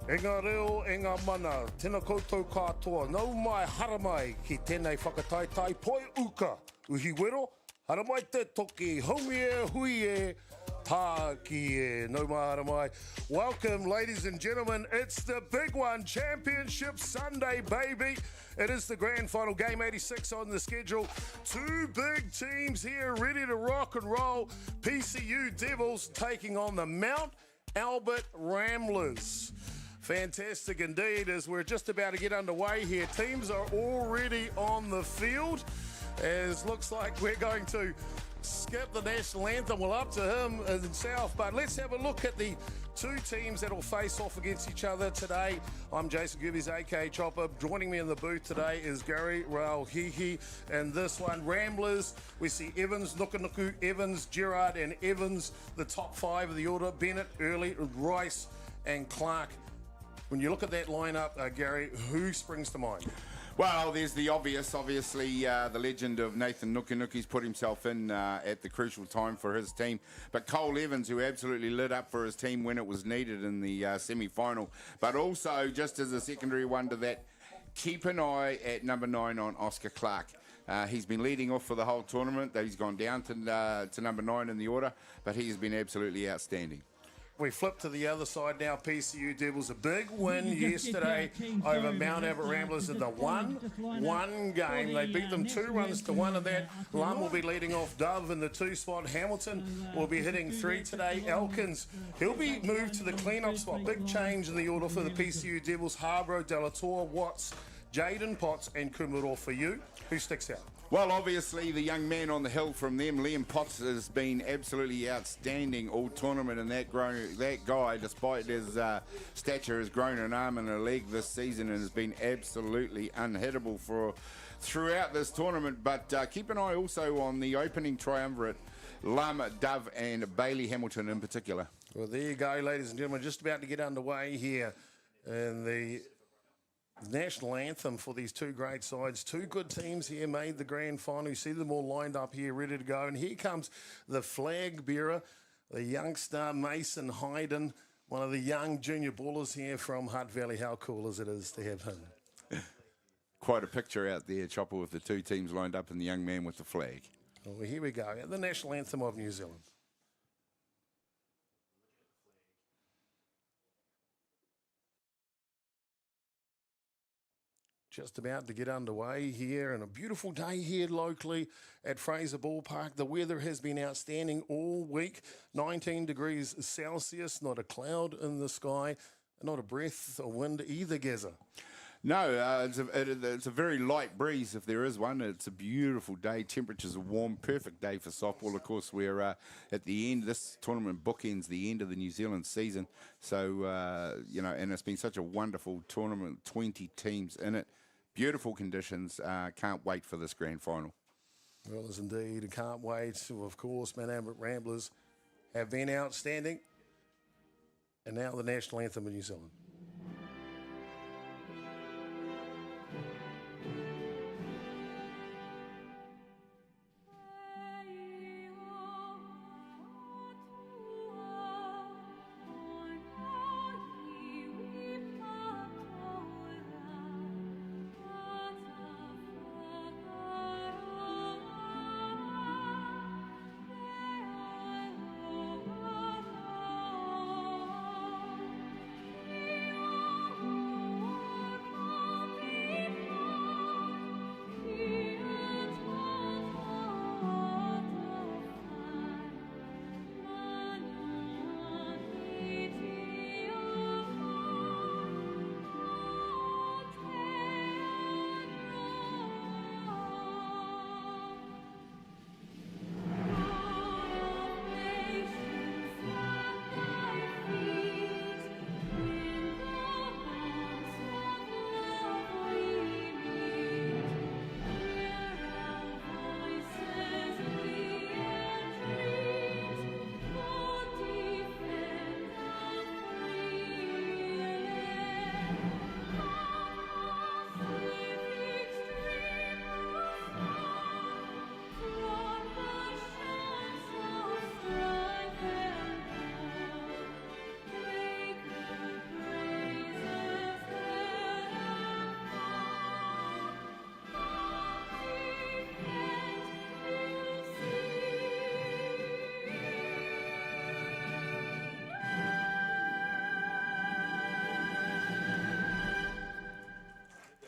E ngā reo, e ngā mana, tēnā koutou katoa, nau mai haramai ki tēnei whakataitai poi uka, uhi wero, haramai te toki, haumi e, hui e, tā ki e, nau mai haramai. Welcome, ladies and gentlemen, it's the big one, Championship Sunday, baby. It is the grand final, game 86 on the schedule. Two big teams here ready to rock and roll. PCU Devils taking on the Mount Albert Ramblers. Fantastic indeed, as we're just about to get underway here. Teams are already on the field, as looks like we're going to skip the national anthem. Well, up to him himself, but let's have a look at the two teams that will face off against each other today. I'm Jason Gerbes, aka Chopper. Joining me in the booth today is Gary Rauhihi, and this one, Ramblers. We see Evans, Nukunuku, Evans, Gerard and Evans, the top five of the order. Bennett, Early, Rice and Clark. When you look at that lineup, Gary, who springs to mind? Well, there's the obvious. Obviously, the legend of Nathan Nukunuki's put himself in at the crucial time for his team. But Cole Evans, who absolutely lit up for his team when it was needed in the semi-final. But also, just as a secondary one to that, keep an eye at number 9 on Oscar Clark. He's been leading off for the whole tournament. He's gone down to number 9 in the order, but he's been absolutely outstanding. We flip to the other side now. PCU Devils, a big win yesterday over Mount Albert Ramblers in the 1-1 game. They beat them 2-1 of that. Lum will be leading off Dove in the 2 spot. Hamilton will be hitting 3 today. Elkins, he'll be moved to the clean-up spot. Big change in the order for the PCU Devils. Harborough, Delator, Watts, Jaden Potts and Kumuro for you. Who sticks out? Well, obviously, the young man on the hill from them, Liam Potts, has been absolutely outstanding all tournament, and that guy, despite his stature, has grown an arm and a leg this season and has been absolutely unhittable throughout this tournament. But keep an eye also on the opening triumvirate, Lum, Dove and Bailey Hamilton in particular. Well, there you go, ladies and gentlemen, just about to get underway here in the national anthem for these two great sides. Two good teams here made the grand final. You see them all lined up here, ready to go. And here comes the flag bearer, the youngster Mason Hayden, one of the young junior ballers here from Hutt Valley. How cool is it to have him? Quite a picture out there, Chopper, with the two teams lined up and the young man with the flag. Well, here we go. The national anthem of New Zealand. Just about to get underway here, and a beautiful day here locally at Fraser Ballpark. The weather has been outstanding all week. 19 degrees Celsius, not a cloud in the sky, not a breath of wind either, Gazza. No, it's a very light breeze if there is one. It's a beautiful day. Temperatures are warm. Perfect day for softball. Of course, we're at the end. This tournament bookends the end of the New Zealand season. So, and it's been such a wonderful tournament. 20 teams in it. Beautiful conditions. Can't wait for this grand final. Well, as indeed. Can't wait. Of course, Mount Albert Ramblers have been outstanding. And now the national anthem of New Zealand.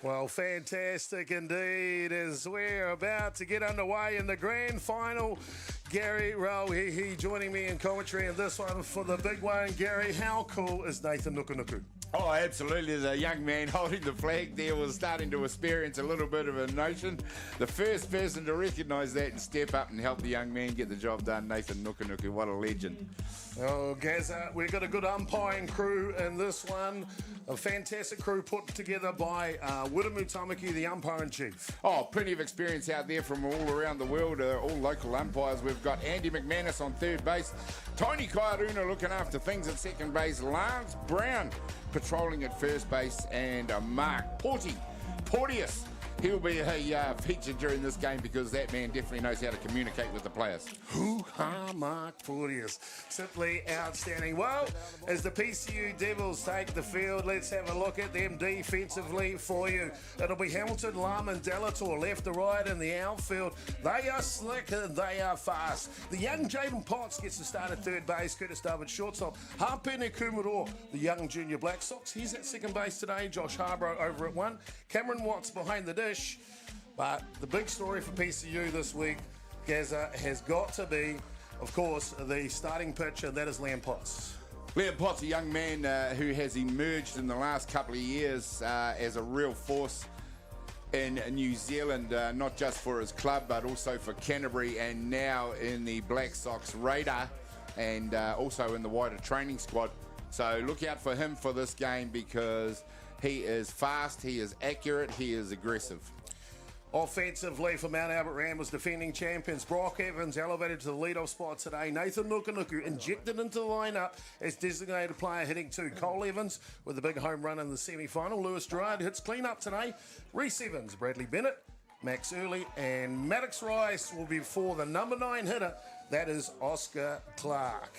Well, fantastic indeed as we're about to get underway in the grand final. Gary Rauhihi joining me in commentary in this one for the big one. Gary, how cool is Nathan Nukunuku? Oh, absolutely. The young man holding the flag there was starting to experience a little bit of emotion. The first person to recognise that and step up and help the young man get the job done, Nathan Nukunuku. What a legend. Oh, Gaza, we've got a good umpiring crew in this one. A fantastic crew put together by Wiramu Tamaki, the umpire-in-chief. Oh, plenty of experience out there from all around the world, all local umpires. We've got Andy McManus on third base, Tony Kairuna looking after things at second base, Lance Brown patrolling at first base, and Mark Porteous. He'll be a feature during this game because that man definitely knows how to communicate with the players. Hoo-ha, Mark Porteous. Simply outstanding. Well, as the PCU Devils take the field, let's have a look at them defensively for you. It'll be Hamilton, Lam and Delator left to right in the outfield. They are slick and they are fast. The young Jaden Potts gets to start at third base. Curtis David shortstop. Hapene Kumaro, the young junior Black Sox. He's at second base today. Josh Harborough over at one. Cameron Watts behind the dish. But the big story for PCU this week, Gaza, has got to be, of course, the starting pitcher, that is Liam Potts. Liam Potts, a young man who has emerged in the last couple of years as a real force in New Zealand, not just for his club, but also for Canterbury, and now in the Black Sox radar, and also in the wider training squad. So look out for him for this game because he is fast, he is accurate, he is aggressive. Offensively for Mount Albert Ramblers, defending champions, Brock Evans elevated to the leadoff spot today. Nathan Nukunuku injected into the lineup as designated player hitting two. Cole Evans with a big home run in the semi-final. Lewis Gerard hits clean-up today. Reese Evans, Bradley Bennett, Max Early, and Maddox Rice will be for the number 9 hitter. That is Oscar Clark.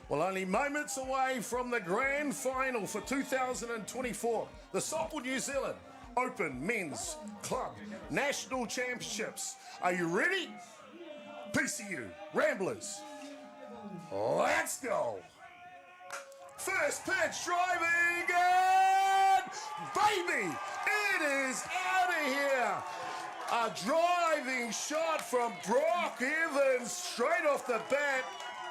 Well, only moments away from the grand final for 2024. The Softball New Zealand Open Men's Club National Championships. Are you ready? PCU Ramblers. Let's go. First pitch, driving, and baby, it is out of here. A driving shot from Brock Evans straight off the bat.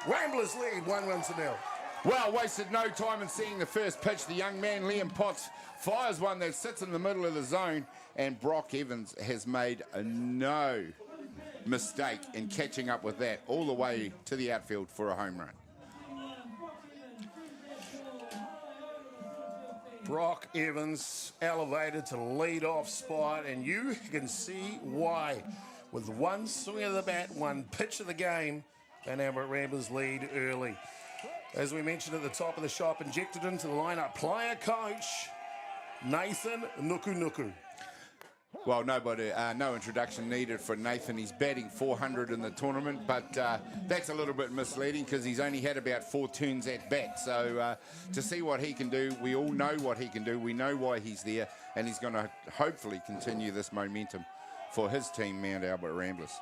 Ramblers lead 1-0. Well, wasted no time in seeing the first pitch. The young man, Liam Potts, fires one that sits in the middle of the zone, and Brock Evans has made no mistake in catching up with that all the way to the outfield for a home run. Brock Evans elevated to the lead-off spot, and you can see why. With one swing of the bat, one pitch of the game, and Albert Ramblers lead early. As we mentioned at the top of the shop, injected into the lineup, player coach Nathan Nukunuku. Well, no introduction needed for Nathan. He's batting 400 in the tournament, but that's a little bit misleading because he's only had about 4 turns at bat. So to see what he can do, we all know what he can do. We know why he's there, and he's going to hopefully continue this momentum for his team, Mount Albert Ramblers.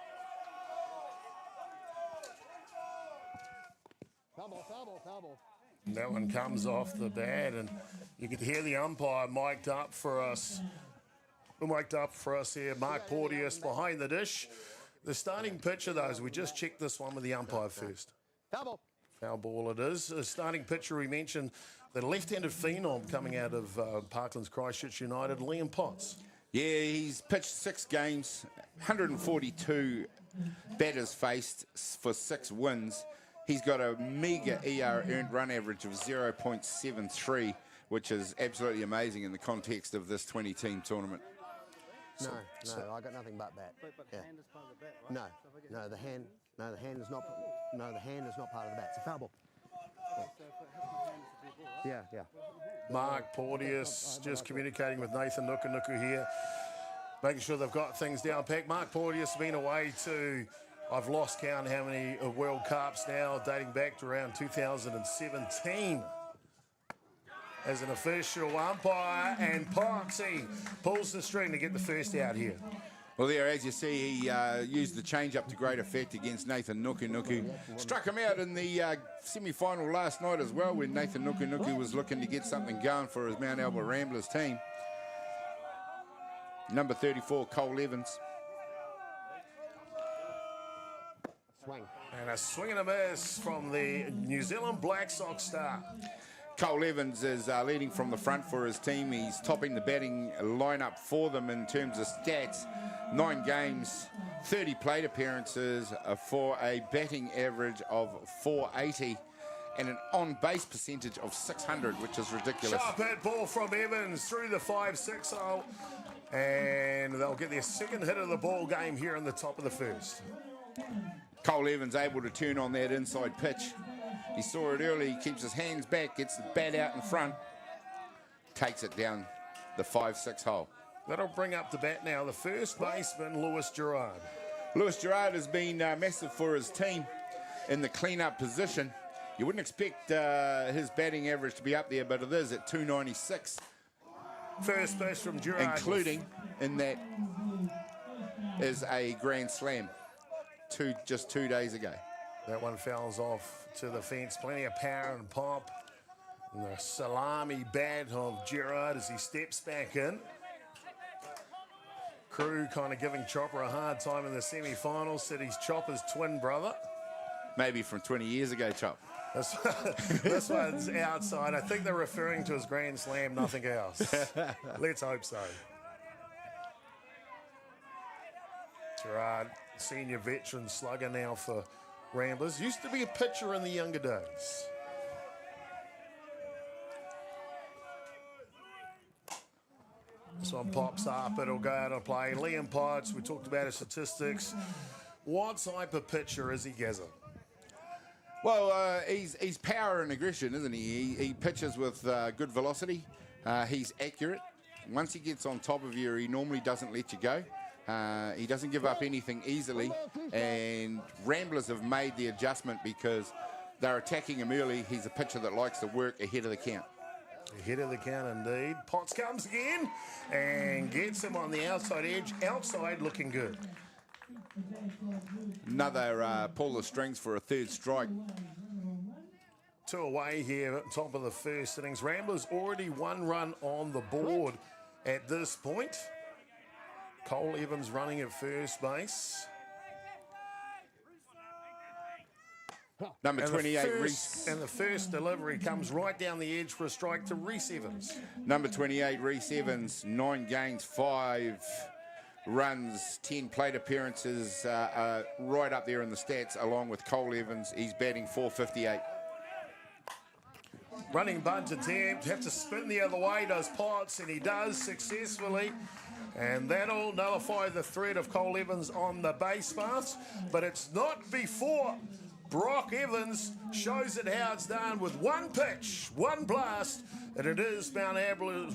That one comes off the bat, and you can hear the umpire mic'd up for us. Mic'd up for us here, Mark Porteous behind the dish. The starting pitcher, though, as we just checked this one with the umpire first. Foul ball it is. The starting pitcher, we mentioned the left-handed phenom coming out of Parkland's Christchurch United, Liam Potts. Yeah, he's pitched 6 games, 142 batters faced for 6 wins. He's got a meagre ER, earned run average of 0.73, which is absolutely amazing in the context of this 20-team tournament. No, I got nothing but that. But the hand is part of the bat, right? The hand is not. No, the hand is not part of the bat. It's a foul ball. Yeah. Mark Porteous just communicating with Nathan Nukunuku here, making sure they've got things down packed. Mark Porteous has been away to, I've lost count how many World Cups now, dating back to around 2017. As an official umpire, and Poxy pulls the string to get the first out here. Well, there, as you see, he used the change-up to great effect against Nathan Nukunuku. Struck him out in the semi-final last night as well, when Nathan Nukunuku was looking to get something going for his Mount Albert Ramblers team. number 34, Cole Evans. Swing. And a swing and a miss from the New Zealand Black Sox star. Cole Evans is leading from the front for his team. He's topping the batting lineup for them in terms of stats. 9 games, 30 plate appearances for a batting average of 480 and an on-base percentage of 600, which is ridiculous. Sharp hit ball from Evans through the 5-6 hole. And they'll get their second hit of the ball game here in the top of the first. Cole Evans able to turn on that inside pitch. He saw it early, he keeps his hands back, gets the bat out in front, takes it down the 5-6 hole. That'll bring up the bat now the first baseman, Lewis Gerard. Lewis Gerard has been massive for his team in the clean-up position. You wouldn't expect his batting average to be up there, but it is at 296. First pitch from Gerard. Including in that is a grand slam just 2 days ago. That one fouls off to the fence. Plenty of power and pop. And the salami bat of Gerard as he steps back in. Crew kind of giving Chopper a hard time in the semi-finals. Said he's Chopper's twin brother. Maybe from 20 years ago, Chop. This one's outside. I think they're referring to his grand slam, nothing else. Let's hope so. Gerard, senior veteran slugger now for Ramblers. Used to be a pitcher in the younger days. This one pops up. It'll go out of play. Liam Potts, we talked about his statistics. What type of pitcher is he, Gazza? Well, he's power and aggression, isn't he? He pitches with good velocity. He's accurate. Once he gets on top of you, he normally doesn't let you go. He doesn't give up anything easily, and Ramblers have made the adjustment because they're attacking him early. He's a pitcher that likes to work ahead of the count. Ahead of the count indeed. Potts comes again and gets him on the outside edge. Outside looking good. Another pull the strings for a third strike. 2 away here at top of the first innings. Ramblers already 1 run on the board at this point. Cole Evans running at first base. Number 28, Reese. And the first delivery comes right down the edge for a strike to Reese Evans. Number 28, Reese Evans, 9 games, 5 runs, 10 plate appearances, right up there in the stats along with Cole Evans. He's batting .458. Running bunt attempt, have to spin the other way, does Potts, and he does successfully. And that'll nullify the threat of Cole Evans on the base paths. But it's not before Brock Evans shows it how it's done with 1 pitch, 1 blast. And it is Mount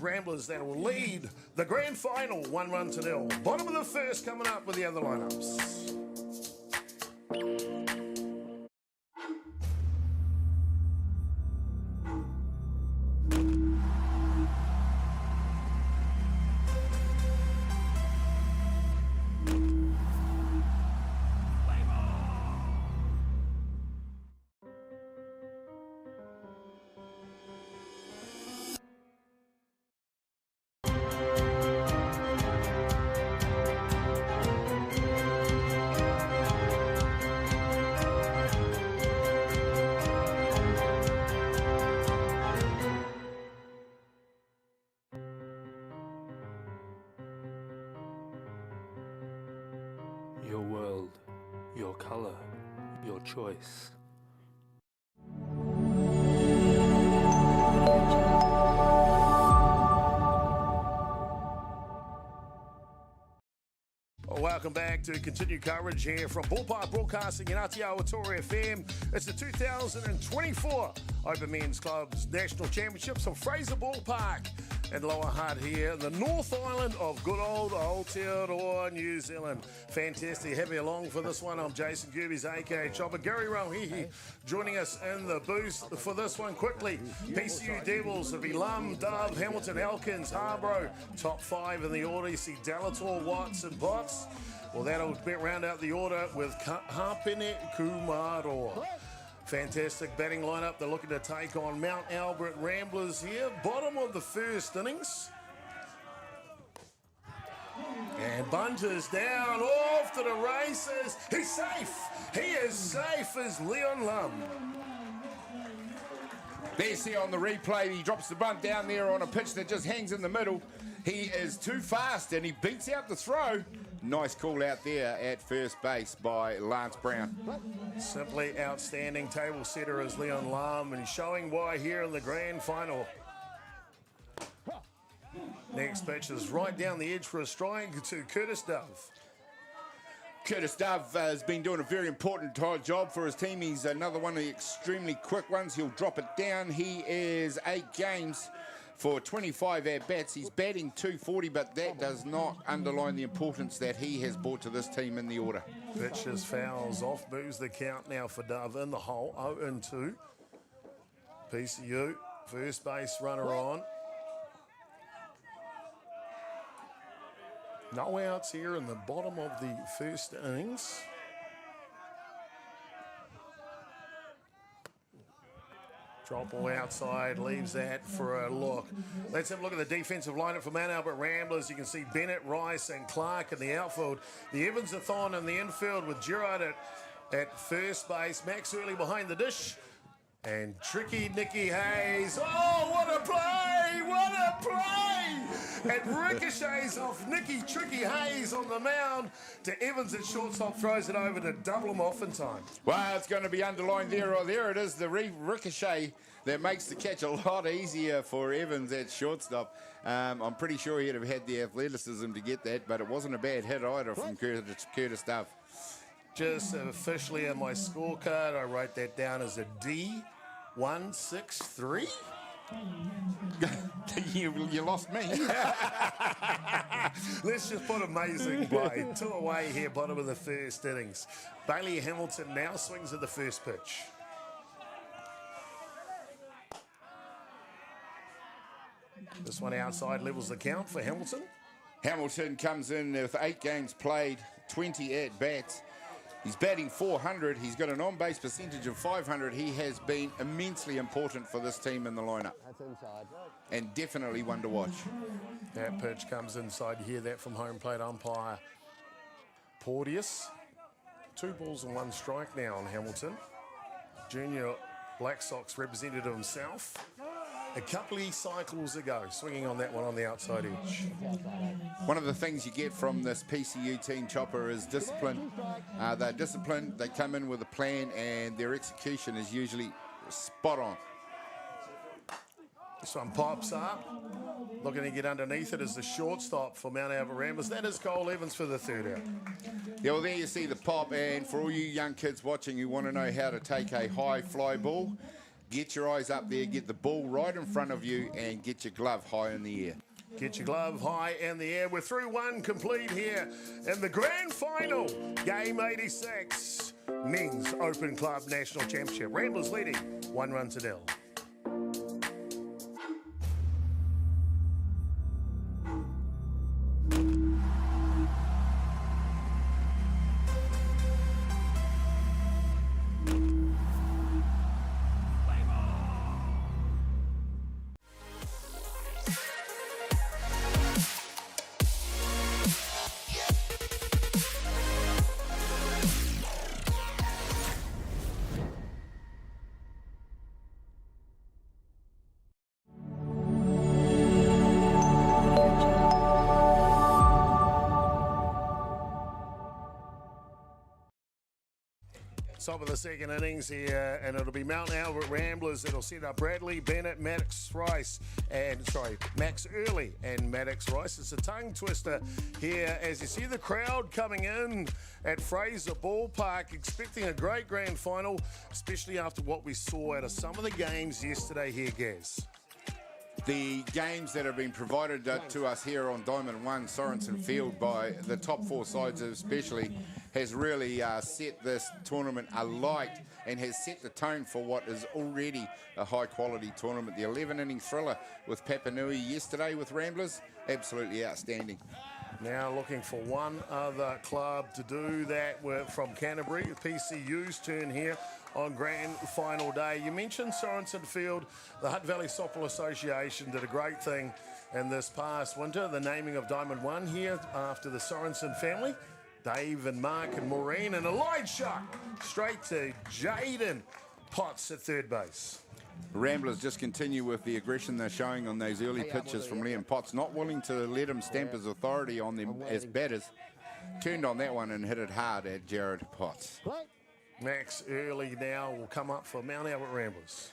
Ramblers that will lead the grand final 1-0. Bottom of the first coming up with the other lineups. Your world, your color, your choice. Welcome back to continued coverage here from Ballpark Broadcasting in Atiawa Toa FM. It's the 2024 Open Men's Clubs National Championships from Fraser Ballpark and Lower Hutt here in the North Island of good old Aotearoa, New Zealand. Fantastic. Have you along for this one. I'm Jason Gerbes, aka Chopper. Gary Rauhihi joining us in the booth for this one quickly. PCU Devils of Elam, Dove, Hamilton, Elkins, Harborough. Top 5 in the order. You see Delator, Watts and Potts. Well, that'll round out the order with Hapene Kumaro. Fantastic batting lineup. They're looking to take on Mount Albert Ramblers here. Bottom of the first innings. And Bunter's down, off to the races. He's safe. He is safe as Leon Lum. There's here on the replay. He drops the bunt down there on a pitch that just hangs in the middle. He is too fast and he beats out the throw. Nice call out there at first base by Lance Brown. Simply outstanding table setter as Leon Lum, and he's showing why here in the grand final. Next pitch is right down the edge for a strike to Curtis Dove. Curtis Dove has been doing a very important job for his team. He's another one of the extremely quick ones. He'll drop it down. He is 8 games for 25 at-bats. He's batting 240, but that does not underline the importance that he has brought to this team in the order. Pitches fouls off, moves the count now for Dove in the hole, 0-2. PCU, first base runner on. No outs here in the bottom of the first innings. Drop ball outside, leaves that for a look. Let's have a look at the defensive lineup for Mount Albert Ramblers. You can see Bennett, Rice and Clark in the outfield. The Evans-a-thon in the infield with Gerard at first base. Max early behind the dish. And tricky Nicky Hayes. Oh, what a play! What a play! It ricochets off Nicky Tricky Hayes on the mound to Evans at shortstop, throws it over to double him off in time. Well, it's going to be underlined there. Oh, there it is, the ricochet that makes the catch a lot easier for Evans at shortstop. I'm pretty sure he'd have had the athleticism to get that, but it wasn't a bad hit either from Curtis Dove. Just officially on my scorecard, I wrote that down as a D163. You lost me. Let's just put amazing play. 2 away here, bottom of the first innings. Bailey Hamilton now swings at the first pitch. This one outside levels the count for Hamilton. Hamilton comes in with 8 games played, 20 at-bats. He's batting 400. He's got an on-base percentage of 500. He has been immensely important for this team in the lineup. That's inside. And definitely one to watch. That pitch comes inside. You hear that from home plate umpire Porteous. 2 balls and 1 strike now on Hamilton. Junior Black Sox representative himself. A couple of cycles ago, swinging on that one on the outside edge. One of the things you get from this PCU team, Chopper, is discipline. They're disciplined, they come in with a plan, and their execution is usually spot on. This one pops up. Looking to get underneath it is the shortstop for Mount Albert Ramblers. That is Cole Evans for the 3rd out. Yeah, well, there you see the pop, and for all you young kids watching who want to know how to take a high fly ball, get your eyes up there, get the ball right in front of you, and get your glove high in the air. Get your glove high in the air. We're through 1 complete here in the grand final. Game 86, Men's Open Club National Championship. Ramblers leading 1-0. Top of the second innings here, and it'll be Mount Albert Ramblers that'll set up Bradley, Bennett, Max Early and Maddox Rice. It's a tongue twister here as you see the crowd coming in at Fraser Ballpark, expecting a great grand final, especially after what we saw out of some of the games yesterday here, Gaz. The games that have been provided to us here on Diamond 1 Sorensen Field by the top 4 sides especially has really set this tournament alight and has set the tone for what is already a high-quality tournament. The 11-inning thriller with Papanui yesterday with Ramblers, absolutely outstanding. Now looking for one other club to do that from Canterbury. PCU's turn here on grand final day. You mentioned Sorensen Field. The Hutt Valley Softball Association did a great thing in this past winter, the naming of Diamond 1 here after the Sorensen family. Dave and Mark and Maureen, and a line shot straight to Jaden Potts at third base. Ramblers just continue with the aggression they're showing on those early pitches from Liam Potts, not willing to let him stamp his authority on them as batters. Turned on that one and hit it hard at Jared Potts. Max Early now will come up for Mount Albert Ramblers.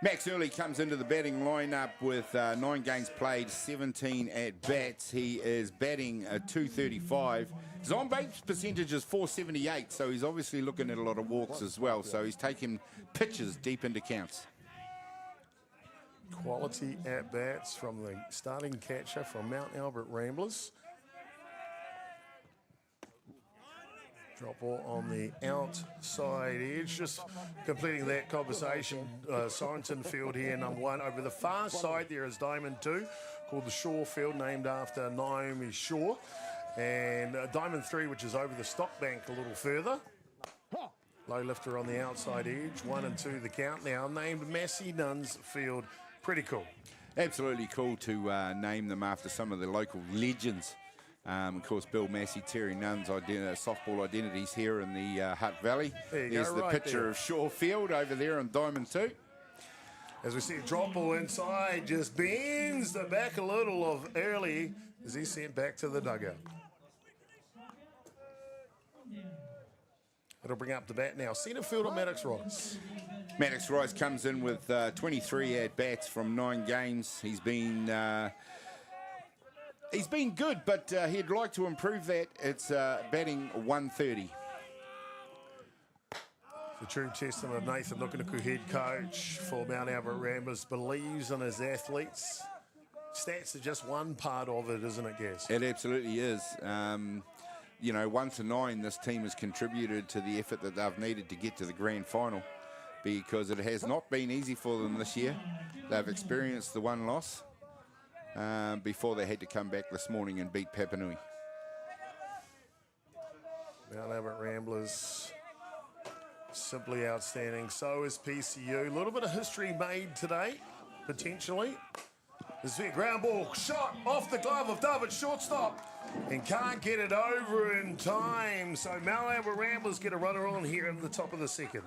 Max Early comes into the batting lineup with 9 games played, 17 at bats. He is batting a .235. His on-base percentage is .478, so he's obviously looking at a lot of walks as well. So he's taking pitches deep into counts. Quality at-bats from the starting catcher from Mount Albert Ramblers. Drop ball on the outside edge, just completing that conversation. Sorensen Field here, number 1. Over the far side there is Diamond 2, called the Shaw Field, named after Naomi Shaw. And Diamond 3, which is over the stock bank a little further. Low lifter on the outside edge, 1 and 2 the count now, named Massey Nuns Field. Pretty cool. Absolutely cool to name them after some of the local legends. Of course, Bill Massey, Terry Nunn's softball identities here in the Hutt Valley. There's the picture of Shaw Field over there on Diamond 2. As we see a drop ball inside, just bends the back a little of Early as he's sent back to the dugout. It'll bring up the bat now. Centre fielder Maddox Rice. Maddox Rice comes in with 23 at-bats from 9 games. He's been good, but he'd like to improve that. It's batting 130. The true testament of Nathan Nukunuku, head coach for Mount Albert Ramblers, believes in his athletes. Stats are just one part of it, isn't it, Gaz? It absolutely is. 1 to 9, this team has contributed to the effort that they've needed to get to the grand final, because it has not been easy for them this year. They've experienced the 1 loss before they had to come back this morning and beat Papanui. Mount Albert Ramblers, simply outstanding. So is PCU. A little bit of history made today, potentially. This is a ground ball shot off the glove of David, shortstop, and can't get it over in time. So Mount Albert Ramblers get a runner on here in the top of the second.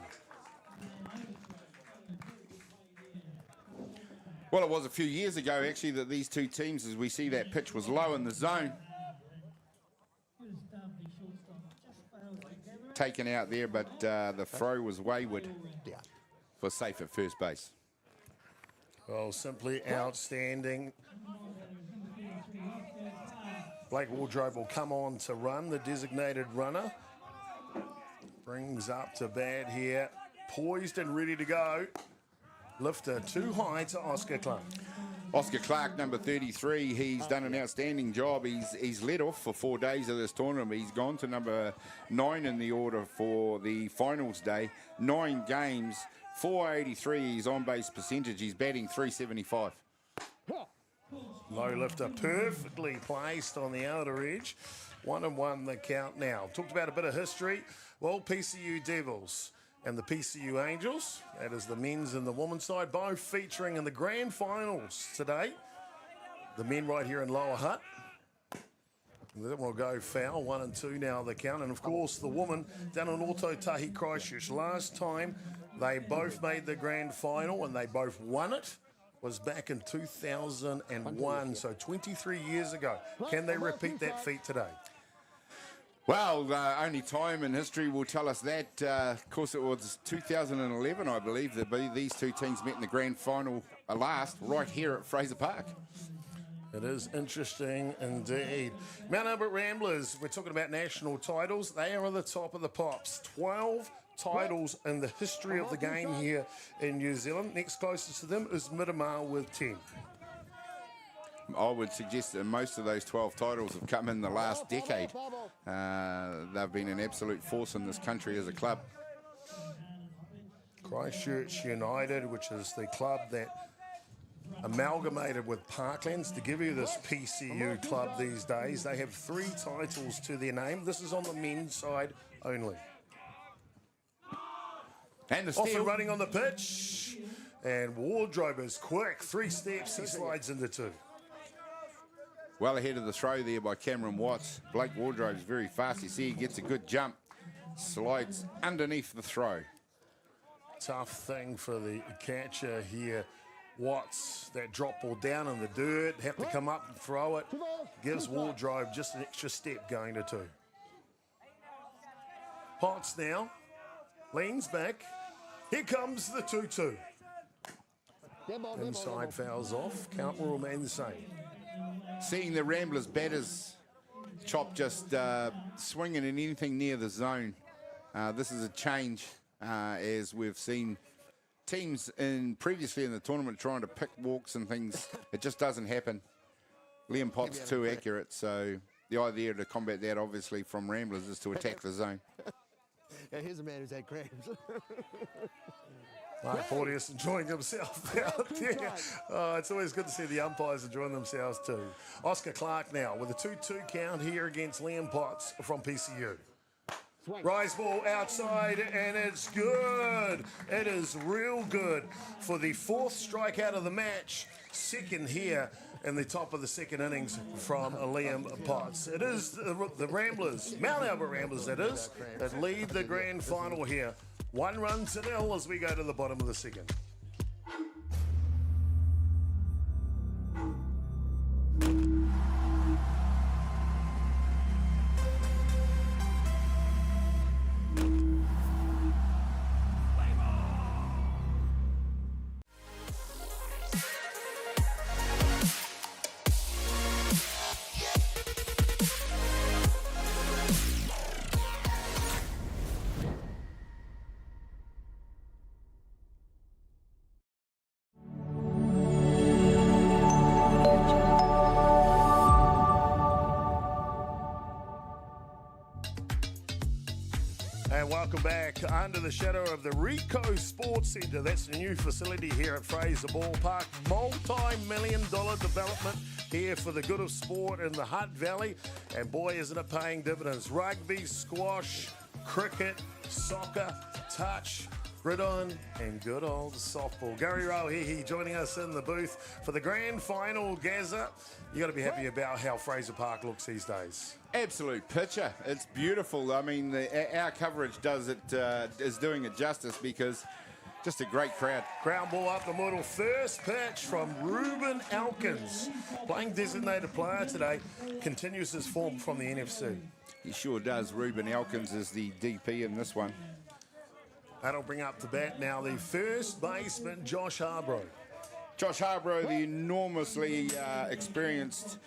Well, it was a few years ago, actually, that these two teams, as we see that pitch was low in the zone. Taken out there, but the throw was wayward for safe at first base. Well, simply outstanding. Blake Wardrobe will come on to run, the designated runner. Brings up to bat here, poised and ready to go. Lifter too high to Oscar Clark. Oscar Clark, number 33, he's done an outstanding job. He's led off for 4 days of this tournament. He's gone to number 9 in the order for the finals day. 9 games, 483 his on-base percentage. He's batting 375. Low lifter perfectly placed on the outer edge. 1 and 1 the count now. Talked about a bit of history. Well, PCU Devils and the PCU Angels, that is the men's and the women's side, both featuring in the grand finals today. The men right here in Lower Hutt. That will go foul, 1 and 2 now the count. And of course the woman down in Ōtautahi Christchurch. Last time they both made the grand final and they both won it was back in 2001, so 23 years ago. Can they repeat that feat today? Well, only time and history will tell us that. Of course, it was 2011, I believe, that these two teams met in the grand final last, right here at Fraser Park. It is interesting indeed. Mount Albert Ramblers, we're talking about national titles. They are at the top of the pops. 12 titles in the history of the game here in New Zealand. Next closest to them is Miramar with 10. I would suggest that most of those 12 titles have come in the last decade. They've been an absolute force in this country as a club. Christchurch United, which is the club that amalgamated with Parklands to give you this PCU club these days. They have 3 titles to their name. This is on the men's side only. And the Off steal. and running on the pitch. And Wardrobe is quick. 3 steps, he slides into 2. Well ahead of the throw there by Cameron Watts. Blake Wardrobe's very fast. You see he gets a good jump. Slides underneath the throw. Tough thing for the catcher here. Watts, that drop ball down in the dirt, have to come up and throw it. Gives Wardrobe just an extra step going to 2. Potts now, leans back. Here comes the 2-2. Inside fouls off, count will remain the same. Seeing the Ramblers batters chop just swinging in anything near the zone. This is a change as we've seen teams previously in the tournament trying to pick walks and things. It just doesn't happen. Liam Potts too accurate, so the idea to combat that obviously from Ramblers is to attack the zone. Yeah, here's a man who's had cramps. Mark Porteous enjoying himself out there. It's always good to see the umpires enjoying themselves too. Oscar Clark now with a 2-2 count here against Liam Potts from PCU. Rise ball outside and it's good. It is real good for the 4th strikeout of the match. 2nd here in the top of the 2nd innings from Liam Potts. It is the Ramblers, Mount Albert Ramblers that is, that lead the grand final here. 1-0 as we go to the bottom of the 2nd. And welcome back under the shadow of the Rico Sports Centre. That's the new facility here at Fraser Ballpark. Multi-million-dollar development here for the good of sport in the Hutt Valley. And boy, isn't it paying dividends. Rugby, squash, cricket, soccer, touch, gridiron, and good old softball. Gary Rauhihi joining us in the booth for the grand final, Gazza. You got to be happy about how Fraser Park looks these days. Absolute picture. It's beautiful. I mean, our coverage is doing it justice because just a great crowd. Ground ball up the middle. First pitch from Ruben Elkins. Playing designated player today. Continues his form from the NFC. He sure does. Ruben Elkins is the DP in this one. That'll bring up to bat now the first baseman, Josh Harbrough. Josh Harbrough, the enormously experienced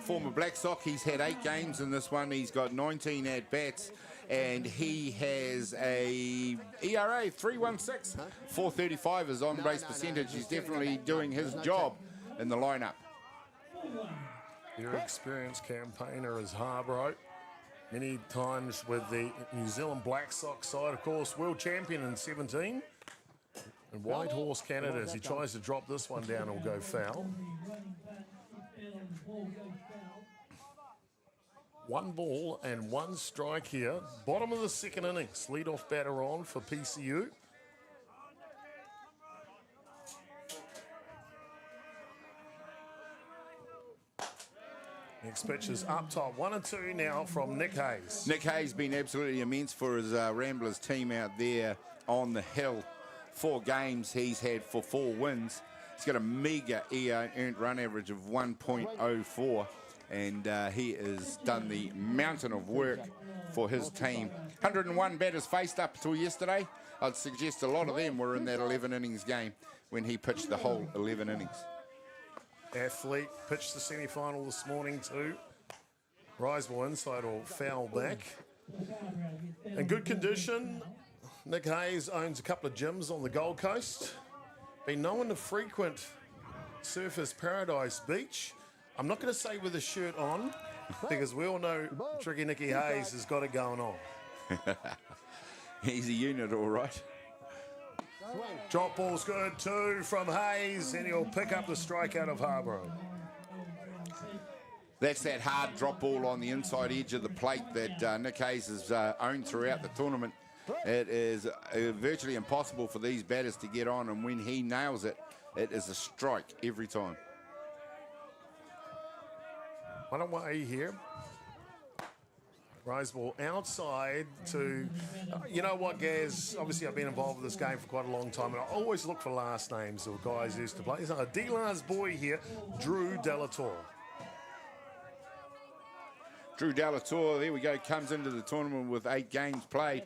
former Black Sox. He's had 8 games in this one. He's got 19 at-bats, and he has a ERA 3.16. 435 is on-base percentage. He's definitely doing his job in the lineup. Your experienced campaigner is Harbrough. Many times with the New Zealand Black Sox side, of course, world champion in 17. And White Horse Canada, as he tries to drop this one down, will go foul. 1 ball and 1 strike here. Bottom of the 2nd innings. Leadoff batter on for PCU. Next pitch is up top. 1 and 2 now from Nick Hayes. Nick Hayes been absolutely immense for his Ramblers team out there on the hill. 4 games he's had for 4 wins. He's got a meager earned run average of 1.04, and he has done the mountain of work for his team. 101 batters faced up till yesterday. I'd suggest a lot of them were in that 11 innings game when he pitched the whole 11 innings. Athlete pitched the semi-final this morning too. Rise ball inside or foul back. In good condition. Nick Hayes owns a couple of gyms on the Gold Coast. Been known to frequent Surfers Paradise Beach. I'm not going to say with a shirt on because we all know Tricky Nicky Hayes has got it going on. He's a unit, all right. Drop ball's good too from Hayes, and he'll pick up the strikeout of Harbrough. That's that hard drop ball on the inside edge of the plate that Nick Hayes has owned throughout the tournament. It is virtually impossible for these batters to get on, and when he nails it, it is a strike every time. 1 away here. Rise ball outside to, you know what, Gaz? Obviously, I've been involved with this game for quite a long time, and I always look for last names of guys who used to play. There's a D-Lars boy here, Drew Delator. Drew Delator, there we go, comes into the tournament with 8 games played.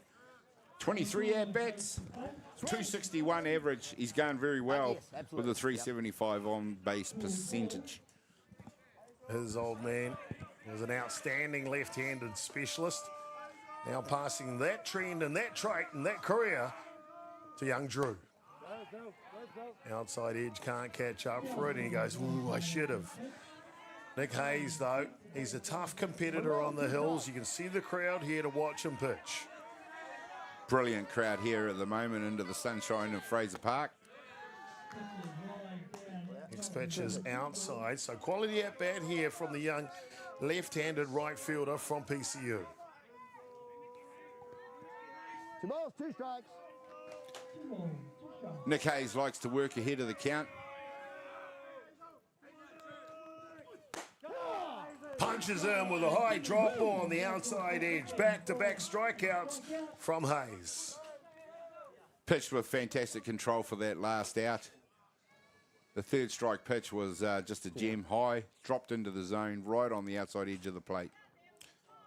23 at-bats, 261 average. He's going very well with a 375 on-base percentage. His old man was an outstanding left-handed specialist. Now passing that trend and that trait and that career to young Drew. Outside edge can't catch up for it, and he goes, ooh, I should have. Nick Hayes, though, he's a tough competitor on the hills. You can see the crowd here to watch him pitch. Brilliant crowd here at the moment under the sunshine of Fraser Park. Next pitch is outside, so quality at bat here from the young left-handed right fielder from PCU. 2 balls, 2 strikes. Nick Hayes likes to work ahead of the count. Punches in with a high drop ball on the outside edge. Back-to-back strikeouts from Hayes. Pitched with fantastic control for that last out. The 3rd strike pitch was just a gem high, dropped into the zone right on the outside edge of the plate.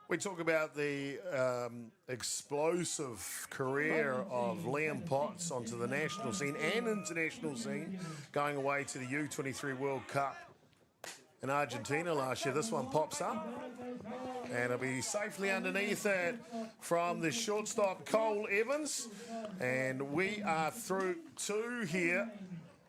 We talk about the explosive career of Liam Potts onto the national scene and international scene, going away to the U23 World Cup in Argentina last year. This one pops up, and it'll be safely underneath it from the shortstop Cole Evans. And we are through 2 here.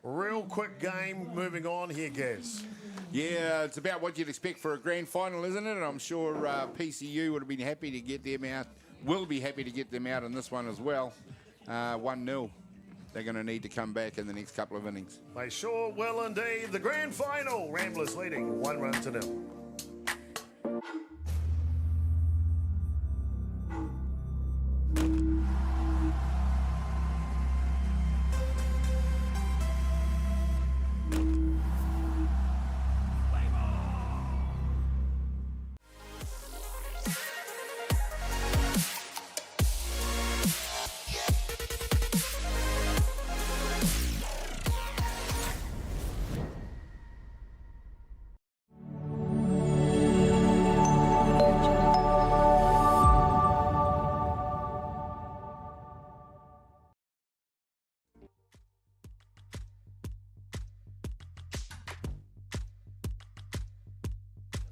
Real quick game moving on here, Gaz. Yeah, it's about what you'd expect for a grand final, isn't it? And I'm sure PCU would have been happy to get them out, will be happy to get them out in this one as well. 1-0. They're going to need to come back in the next couple of innings. They sure will indeed. The grand final, Ramblers leading 1-0.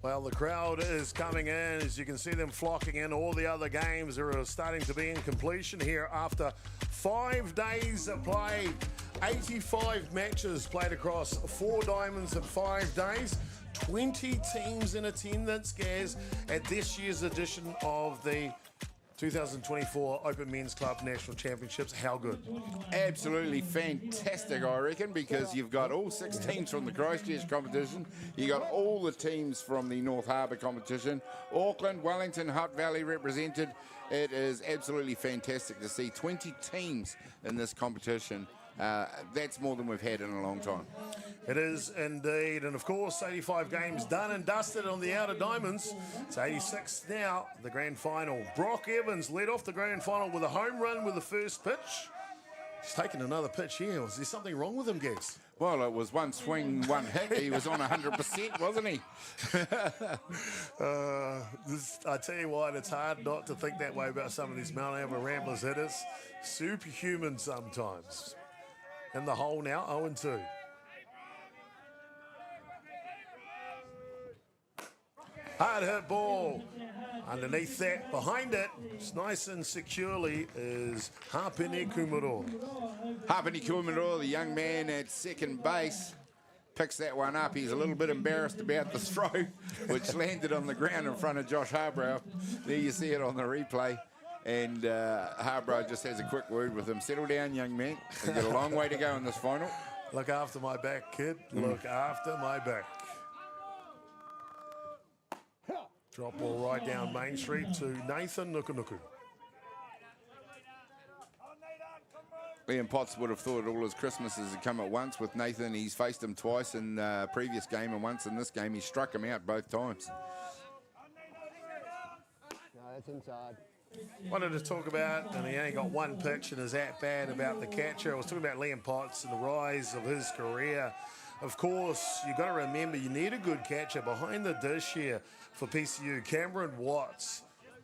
Well, the crowd is coming in. As you can see them flocking in. All the other games are starting to be in completion here after 5 days of play. 85 matches played across 4 diamonds in 5 days. 20 teams in attendance, Gaz, at this year's edition of the 2024 Open Men's Club National Championships. How good? Absolutely fantastic, I reckon, because you've got all 6 teams from the Christchurch competition. You got all the teams from the North Harbour competition. Auckland, Wellington, Hutt Valley represented. It is absolutely fantastic to see 20 teams in this competition. That's more than we've had in a long time. It is indeed. And of course, 85 games done and dusted on the outer diamonds. It's 86 now, the grand final. Brock Evans led off the grand final with a home run with the first pitch. He's taken another pitch here. Was there something wrong with him, Gaz? Well, it was 1 swing, 1 hit. He was on 100%, wasn't he? I tell you what, it's hard not to think that way about some of these Mount Albert Ramblers hitters. Superhuman sometimes. In the hole now, 0-2. Hard hit ball. Underneath that, behind it, nice and securely, is Hapene Kumaro. Hapene Kumaro, the young man at second base, picks that one up. He's a little bit embarrassed about the throw, which landed on the ground in front of Josh Harbrow. There you see it on the replay. And Harbrow just has a quick word with him. Settle down, young man. We've got a long way to go in this final. Look after my back, kid. Look after my back. Drop ball right down Main Street to Nathan Nukunuku. Liam Potts would have thought all his Christmases had come at once with Nathan. He's faced him twice in the previous game and once in this game. He struck him out both times. No, that's inside. Wanted to talk about, and he only got one pitch and is that bad about the catcher. I was talking about Liam Potts and the rise of his career. Of course, you've got to remember you need a good catcher behind the dish here for PCU. Cameron Watts,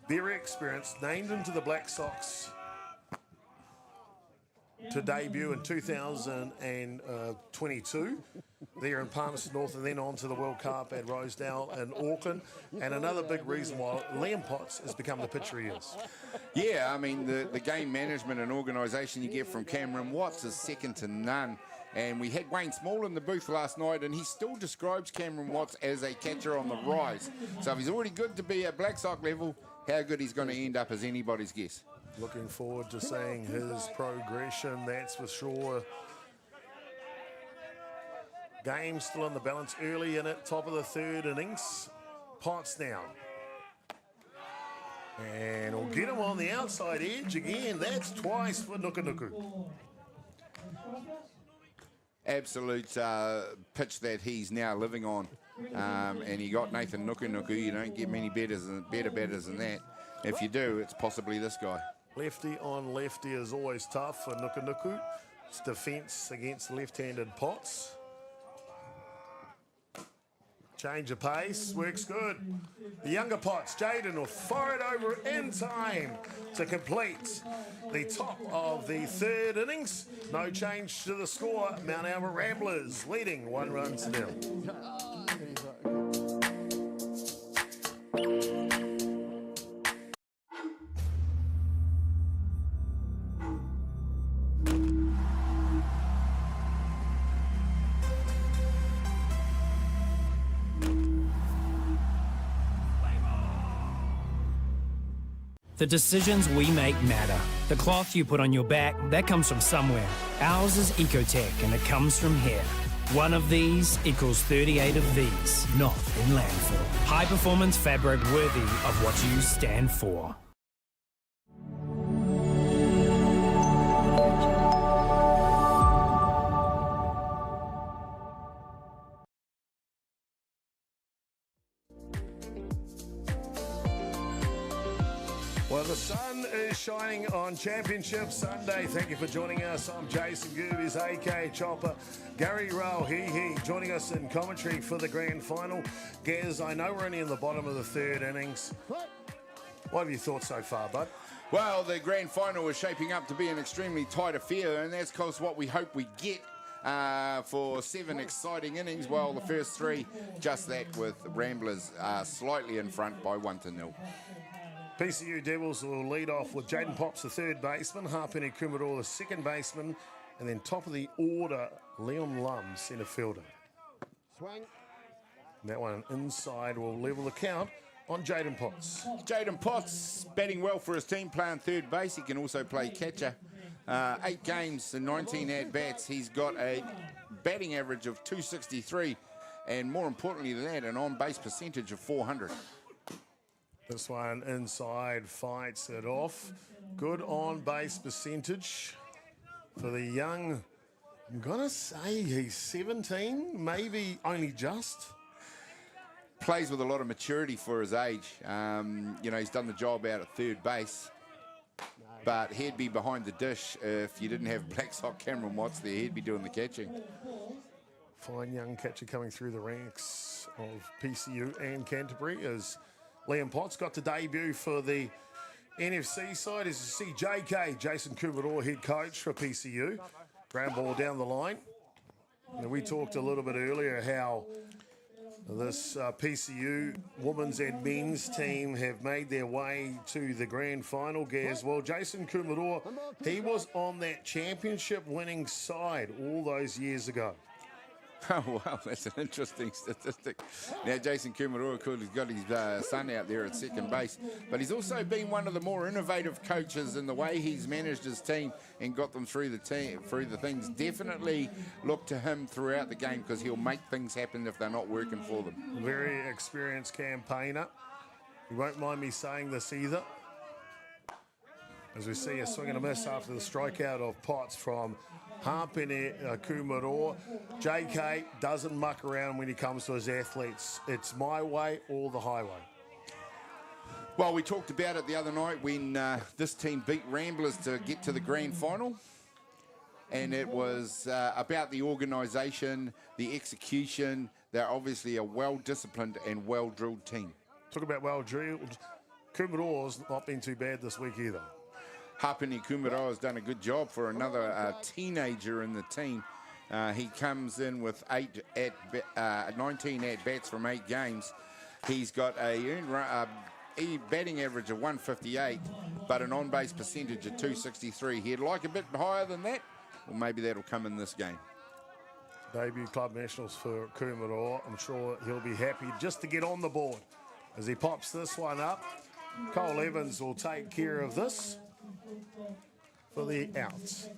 very experienced, named him to the Black Sox to debut in 2022 there in Palmerston North, and then on to the World Cup at Rosedale in Auckland. And another big reason why Liam Potts has become the pitcher he is. Yeah, I mean, the game management and organisation you get from Cameron Watts is second to none. And we had Wayne Small in the booth last night, and he still describes Cameron Watts as a catcher on the rise. So if he's already good to be at Black Sox level, how good he's going to end up is anybody's guess. Looking forward to seeing his progression, that's for sure. Game still on the balance early in it, top of the third innings. Potts now. And we'll get him on the outside edge again. That's twice for Nuku. Absolute pitch that he's now living on. And he got Nathan Nuku. You don't get many better batters than that. If you do, it's possibly this guy. Lefty on lefty is always tough for Nuku. It's defence against left-handed Potts. Change of pace, works good. The younger Potts, Jaden, will fire it over in time to complete the top of the third innings. No change to the score. Mount Albert Ramblers leading 1-0. The decisions we make matter. The cloth you put on your back, that comes from somewhere. Ours is Ecotech, and it comes from here. One of these equals 38 of these, not in landfill. High performance fabric worthy of what you stand for. Well, the sun is shining on Championship Sunday. Thank you for joining us. I'm Jason Gerbes, a.k.a. Chopper. Gary Rowe, he, joining us in commentary for the grand final. Gaz, I know we're only in the bottom of the third innings. What have you thought so far, bud? Well, the grand final is shaping up to be an extremely tight affair, and that's because what we hope we get for 7 exciting innings. Well, the first 3, just that, with Ramblers slightly in front by 1-0. PCU Devils will lead off with Jaden Potts, the third baseman, Hapene Kumaroa, the second baseman, and then top of the order, Liam Lum, centre fielder. Swing. That one inside will level the count on Jaden Potts. Jaden Potts batting well for his team, playing third base. He can also play catcher. 8 games and 19 at-bats. He's got a batting average of 263, and more importantly than that, an on-base percentage of 400. This one inside fights it off. Good on-base percentage for the young. I'm going to say he's 17, maybe only just. Plays with a lot of maturity for his age. You know, he's done the job out at third base. But he'd be behind the dish if you didn't have Black Sox Cameron Watts there. He'd be doing the catching. Fine young catcher coming through the ranks of PCU and Canterbury as Liam Potts got to debut for the NFC side. As you see, JK, Jason Kumaroa, head coach for PCU. Ground ball down the line. And we talked a little bit earlier how this PCU women's and men's team have made their way to the grand final, Gaz. Well, Jason Kumaroa, he was on that championship winning side all those years ago. Oh, wow, that's an interesting statistic. Now, Jason Kumaroa, he's got his son out there at second base, but he's also been one of the more innovative coaches in the way he's managed his team and got them through the things. Definitely look to him throughout the game because he'll make things happen if they're not working for them. Very experienced campaigner. You won't mind me saying this either. As we see a swing and a miss after the strikeout of Potts from Hapene Kumaroa. JK doesn't muck around when he comes to his athletes. It's my way or the highway. Well, we talked about it the other night when this team beat Ramblers to get to the grand final. And it was about the organisation, the execution. They're obviously a well-disciplined and well-drilled team. Talk about well-drilled. Kumaroa's not been too bad this week either. Hapene Kumaroa has done a good job for another teenager in the team. He comes in with 19 at-bats from 8 games. He's got a batting average of 158, but an on-base percentage of 263. He'd like a bit higher than that. Well, maybe that'll come in this game. Debut club nationals for Kumaroa. I'm sure he'll be happy just to get on the board. As he pops this one up, Cole Evans will take care of this for the outs.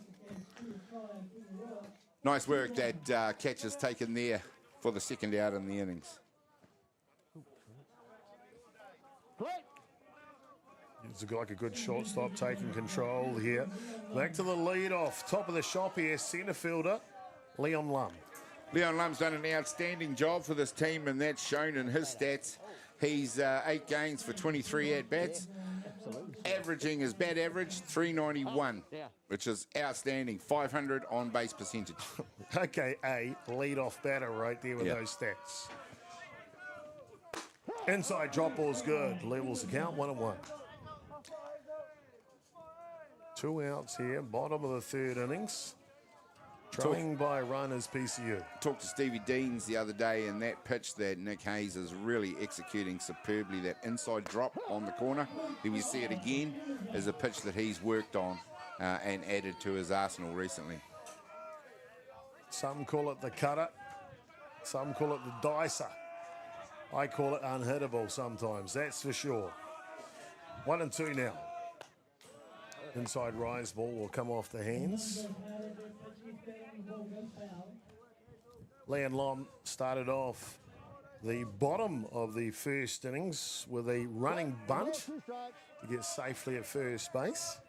Nice work that catch is taken there for the second out in the innings. It's like a good shortstop taking control here. Back to the lead off. Top of the shop here, centre fielder, Leon Lum. Leon Lum's done an outstanding job for this team, and that's shown in his stats. He's 8 games for 23 at-bats, averaging his bat average 391, which is outstanding. 500 on-base percentage. Okay, a lead-off batter right there with those stats. Inside drop ball's good. Levels the count, 1-1. 2 outs here, bottom of the third innings. Trailing by runners, PCU. Talked to Stevie Deans the other day, and that pitch that Nick Hayes is really executing superbly, that inside drop on the corner, then we see it again, is a pitch that he's worked on and added to his arsenal recently. Some call it the cutter, some call it the dicer. I call it unhittable sometimes, that's for sure. 1-2 now. Inside rise ball will come off the hands. Leon Lom started off the bottom of the first innings with a running bunt to get safely at first base.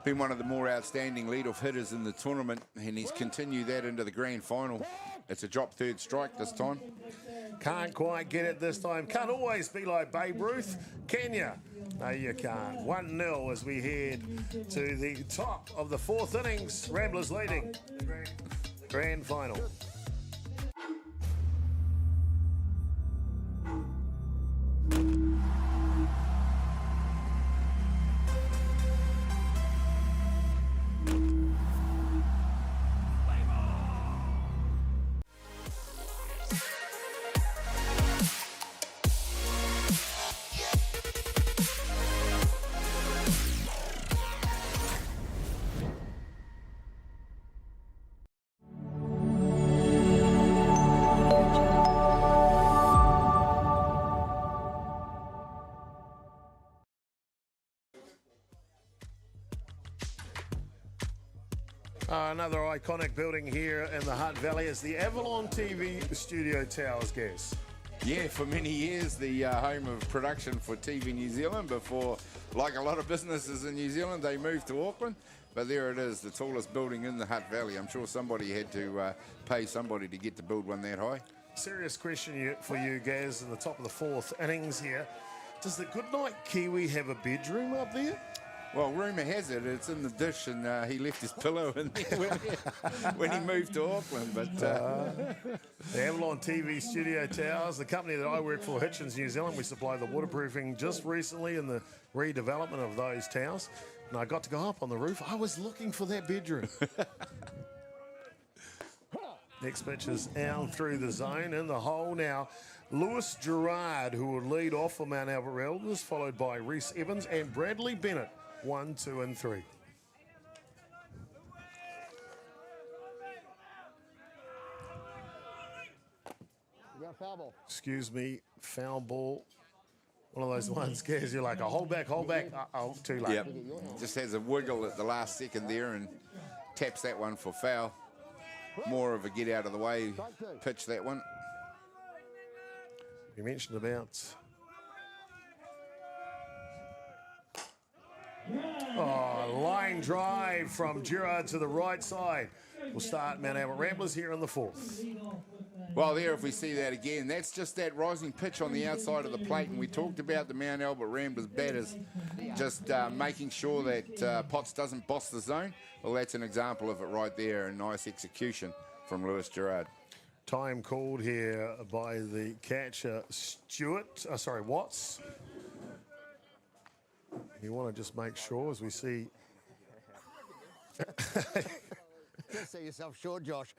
Been one of the more outstanding leadoff hitters in the tournament, and he's continued that into the grand final. It's a drop third strike this time. Can't quite get it this time. Can't always be like Babe Ruth, can you? No, you can't. 1-0 as we head to the top of the fourth innings. Ramblers leading. Grand final. Another iconic building here in the Hutt Valley is the Avalon TV Studio Towers, guys. Yeah, for many years, the home of production for TV New Zealand before, like a lot of businesses in New Zealand, they moved to Auckland. But there it is, the tallest building in the Hutt Valley. I'm sure somebody had to pay somebody to get to build one that high. Serious question for you, Gaz, in the top of the fourth innings here. Does the Goodnight Kiwi have a bedroom up there? Well, rumour has it, it's in the dish, and he left his pillow in there when he moved to Auckland. But the Avalon TV Studio Towers, the company that I work for, Hitchens New Zealand, we supply the waterproofing just recently in the redevelopment of those towers. And I got to go up on the roof. I was looking for that bedroom. Next pitch is out through the zone in the hole now. Lewis Gerard, who will lead off for Mount Albert Ramblers, followed by Reese Evans and Bradley Bennett. 1, 2, and 3. Foul ball. Excuse me, foul ball. One of those ones scares you like a hold back. Oh, too late. Yep. Just has a wiggle at the last second there and taps that one for foul. More of a get out of the way pitch, that one. You mentioned about Oh, line drive from Gerard to the right side. We'll start Mount Albert Ramblers here in the fourth. Well, there, if we see that again, that's just that rising pitch on the outside of the plate. And we talked about the Mount Albert Ramblers batters just making sure that Potts doesn't boss the zone. Well, that's an example of it right there. A nice execution from Lewis Gerard. Time called here by the catcher, Watts. You want to just make sure as we see. Just see yourself short, Josh.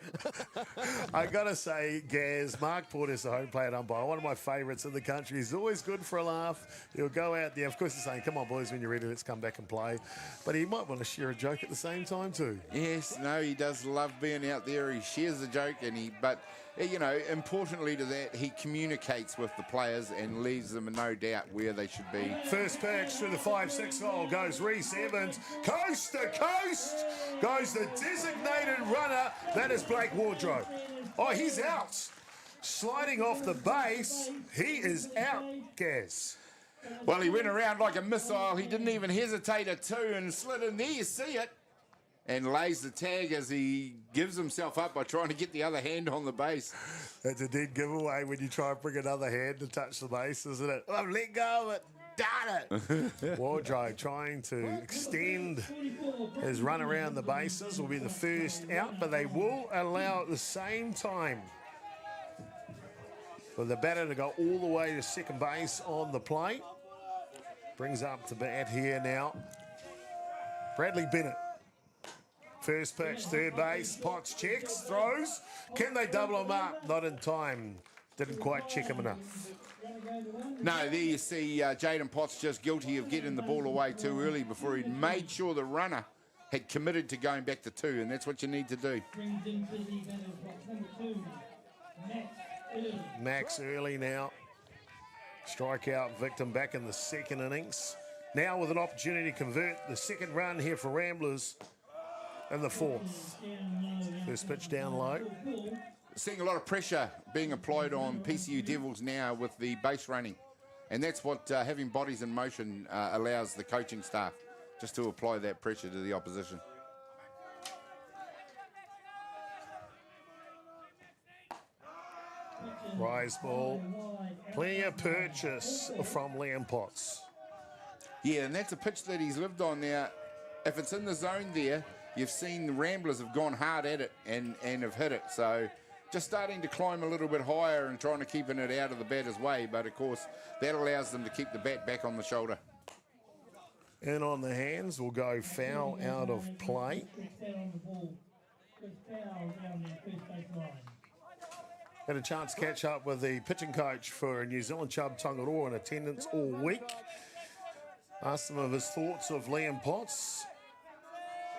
I got to say, Gaz, Mark Porter's the home plate umpire, one of my favourites in the country. He's always good for a laugh. He'll go out there. Of course, he's saying, come on, boys, when you're ready, let's come back and play. But he might want to share a joke at the same time too. Yes, no, he does love being out there. He shares the joke, but you know, importantly to that, he communicates with the players and leaves them in no doubt where they should be. First pitch through the 5-6 hole goes Reese Evans. Coast to coast goes the designated runner. That is Blake Wardrobe. Oh, he's out. Sliding off the base. He is out, Gaz. Well, he went around like a missile. He didn't even hesitate at two and slid in there. You see it. And lays the tag as he gives himself up by trying to get the other hand on the base. That's a dead giveaway when you try and bring another hand to touch the base, isn't it? Oh, let go of it. Darn it. Wardrobe trying to extend his run around the bases. Will be the first out, but they will allow at the same time for the batter to go all the way to second base on the plate. Brings up to bat here now. Bradley Bennett. First pitch, third base, Potts checks, throws. Can they double him up? Not in time. Didn't quite check him enough. No, there you see Jaden Potts just guilty of getting the ball away too early before he'd made sure the runner had committed to going back to two, and that's what you need to do. Max early now. Strikeout victim back in the second innings. Now with an opportunity to convert the second run here for Ramblers. And the fourth. First pitch down low. Seeing a lot of pressure being applied on PCU Devils now with the base running. And that's what having bodies in motion allows the coaching staff just to apply that pressure to the opposition. Rise ball. Plenty of purchase from Liam Potts. Yeah, and that's a pitch that he's lived on now. If it's in the zone there, you've seen the Ramblers have gone hard at it and have hit it. So just starting to climb a little bit higher and trying to keep it out of the batter's way. But, of course, that allows them to keep the bat back on the shoulder. In on the hands will go foul out of play. Had a chance to catch up with the pitching coach for New Zealand, Chubb Tongaroa, in attendance all week. Asked him of his thoughts of Liam Potts.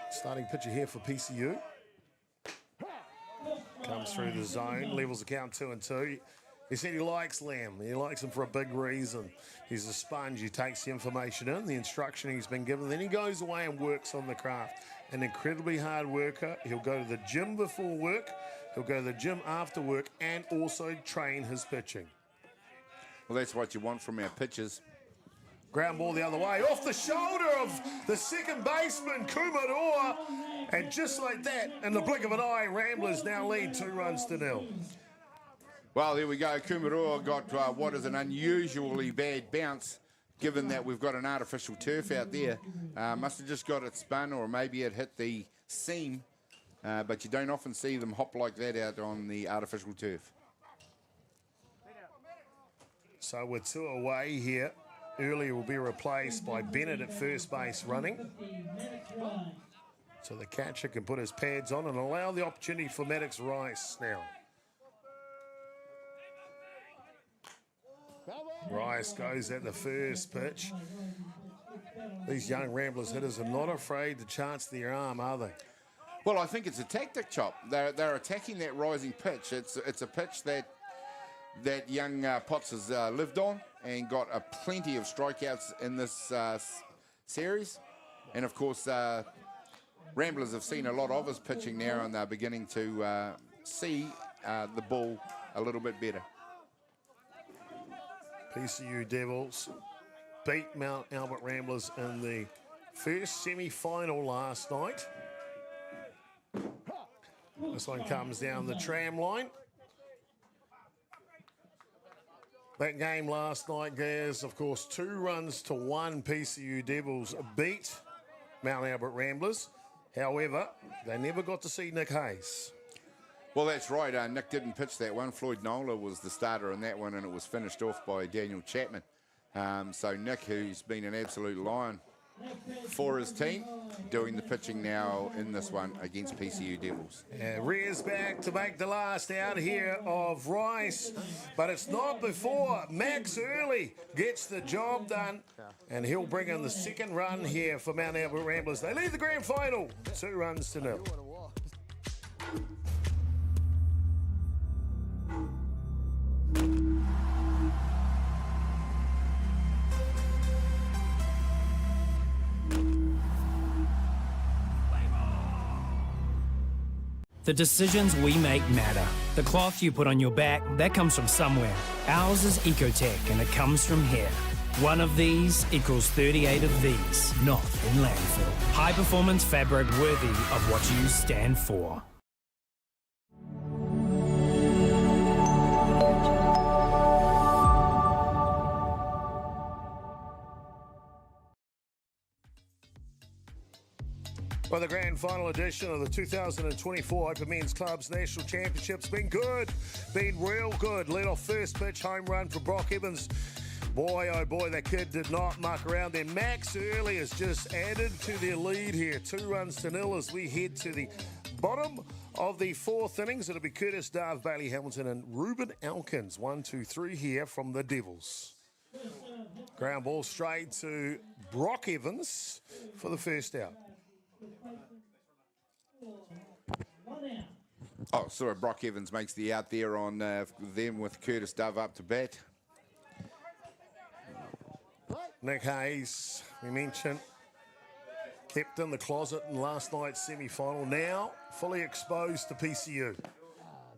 Starting pitcher here for PCU. Comes through the zone, levels the count 2-2. He said he likes Liam. He likes him for a big reason. He's a sponge. He takes the information in, the instruction he's been given. Then he goes away and works on the craft. An incredibly hard worker. He'll go to the gym before work. He'll go to the gym after work and also train his pitching. Well, that's what you want from our pitchers. Ground ball the other way, off the shoulder of the second baseman, Kumaroa. And just like that, in the blink of an eye, Ramblers now lead 2-0. Well, there we go. Kumaroa got what is an unusually bad bounce, given that we've got an artificial turf out there. Must have just got it spun, or maybe it hit the seam. But you don't often see them hop like that out on the artificial turf. So we're two away here. Earlier will be replaced by Bennett at first base running. So the catcher can put his pads on and allow the opportunity for Maddox Rice now. Rice goes at the first pitch. These young Ramblers hitters are not afraid to chance their arm, are they? Well, I think it's a tactic, Chop. They're attacking that rising pitch. It's a pitch that young Potts has lived on and got plenty of strikeouts in this series. And, of course, Ramblers have seen a lot of his pitching now, and they're beginning to see the ball a little bit better. PCU Devils beat Mount Albert Ramblers in the first semi-final last night. This one comes down the tram line. That game last night, Gaz, of course, 2-1 PCU Devils beat Mount Albert Ramblers. However, they never got to see Nick Hayes. Well, that's right. Nick didn't pitch that one. Floyd Nola was the starter in that one, and it was finished off by Daniel Chapman. So Nick, who's been an absolute lion for his team, doing the pitching now in this one against PCU Devils. Rears back to make the last out here of Rice, but it's not before Max Early gets the job done, and he'll bring in the second run here for Mount Albert Ramblers. They lead the grand final 2-0. The decisions we make matter. The cloth you put on your back, that comes from somewhere. Ours is Ecotech, and it comes from here. One of these equals 38 of these, not in landfill. High performance fabric worthy of what you stand for. Well, the grand final edition of the 2024 Open Men's Clubs National Championships been good, been real good. Led off first pitch, home run for Brock Evans. Boy, oh boy, that kid did not muck around there. Max Early has just added to their lead here. 2-0 as we head to the bottom of the fourth innings. It'll be Curtis Dove, Bailey Hamilton and Ruben Elkins. 1, 2, 3 here from the Devils. Ground ball straight to Brock Evans for the first out. Oh, sorry, Brock Evans makes the out there on them with Curtis Dove up to bat. Nick Hayes, we mentioned, kept in the closet in last night's semi-final. Now fully exposed to PCU.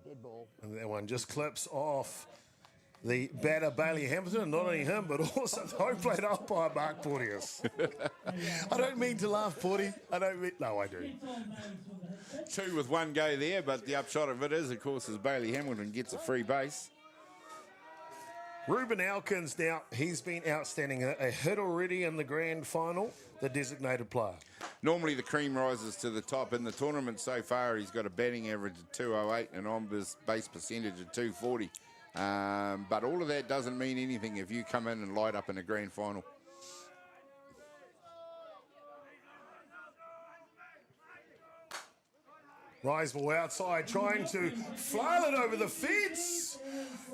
Dead ball. And that one just clips off the batter Bailey Hamilton, and not only him, but also the home plate umpire Mark Porteous. I don't mean to laugh, Porty. No, I do. 2 with 1 go there, but the upshot of it is, of course, is Bailey Hamilton gets a free base. Ruben Elkins now, he's been outstanding. A hit already in the grand final, the designated player. Normally the cream rises to the top. In the tournament so far, he's got a batting average of 208 and on base percentage of 240. But all of that doesn't mean anything if you come in and light up in a grand final. Riseball outside, trying to flail it over the fence.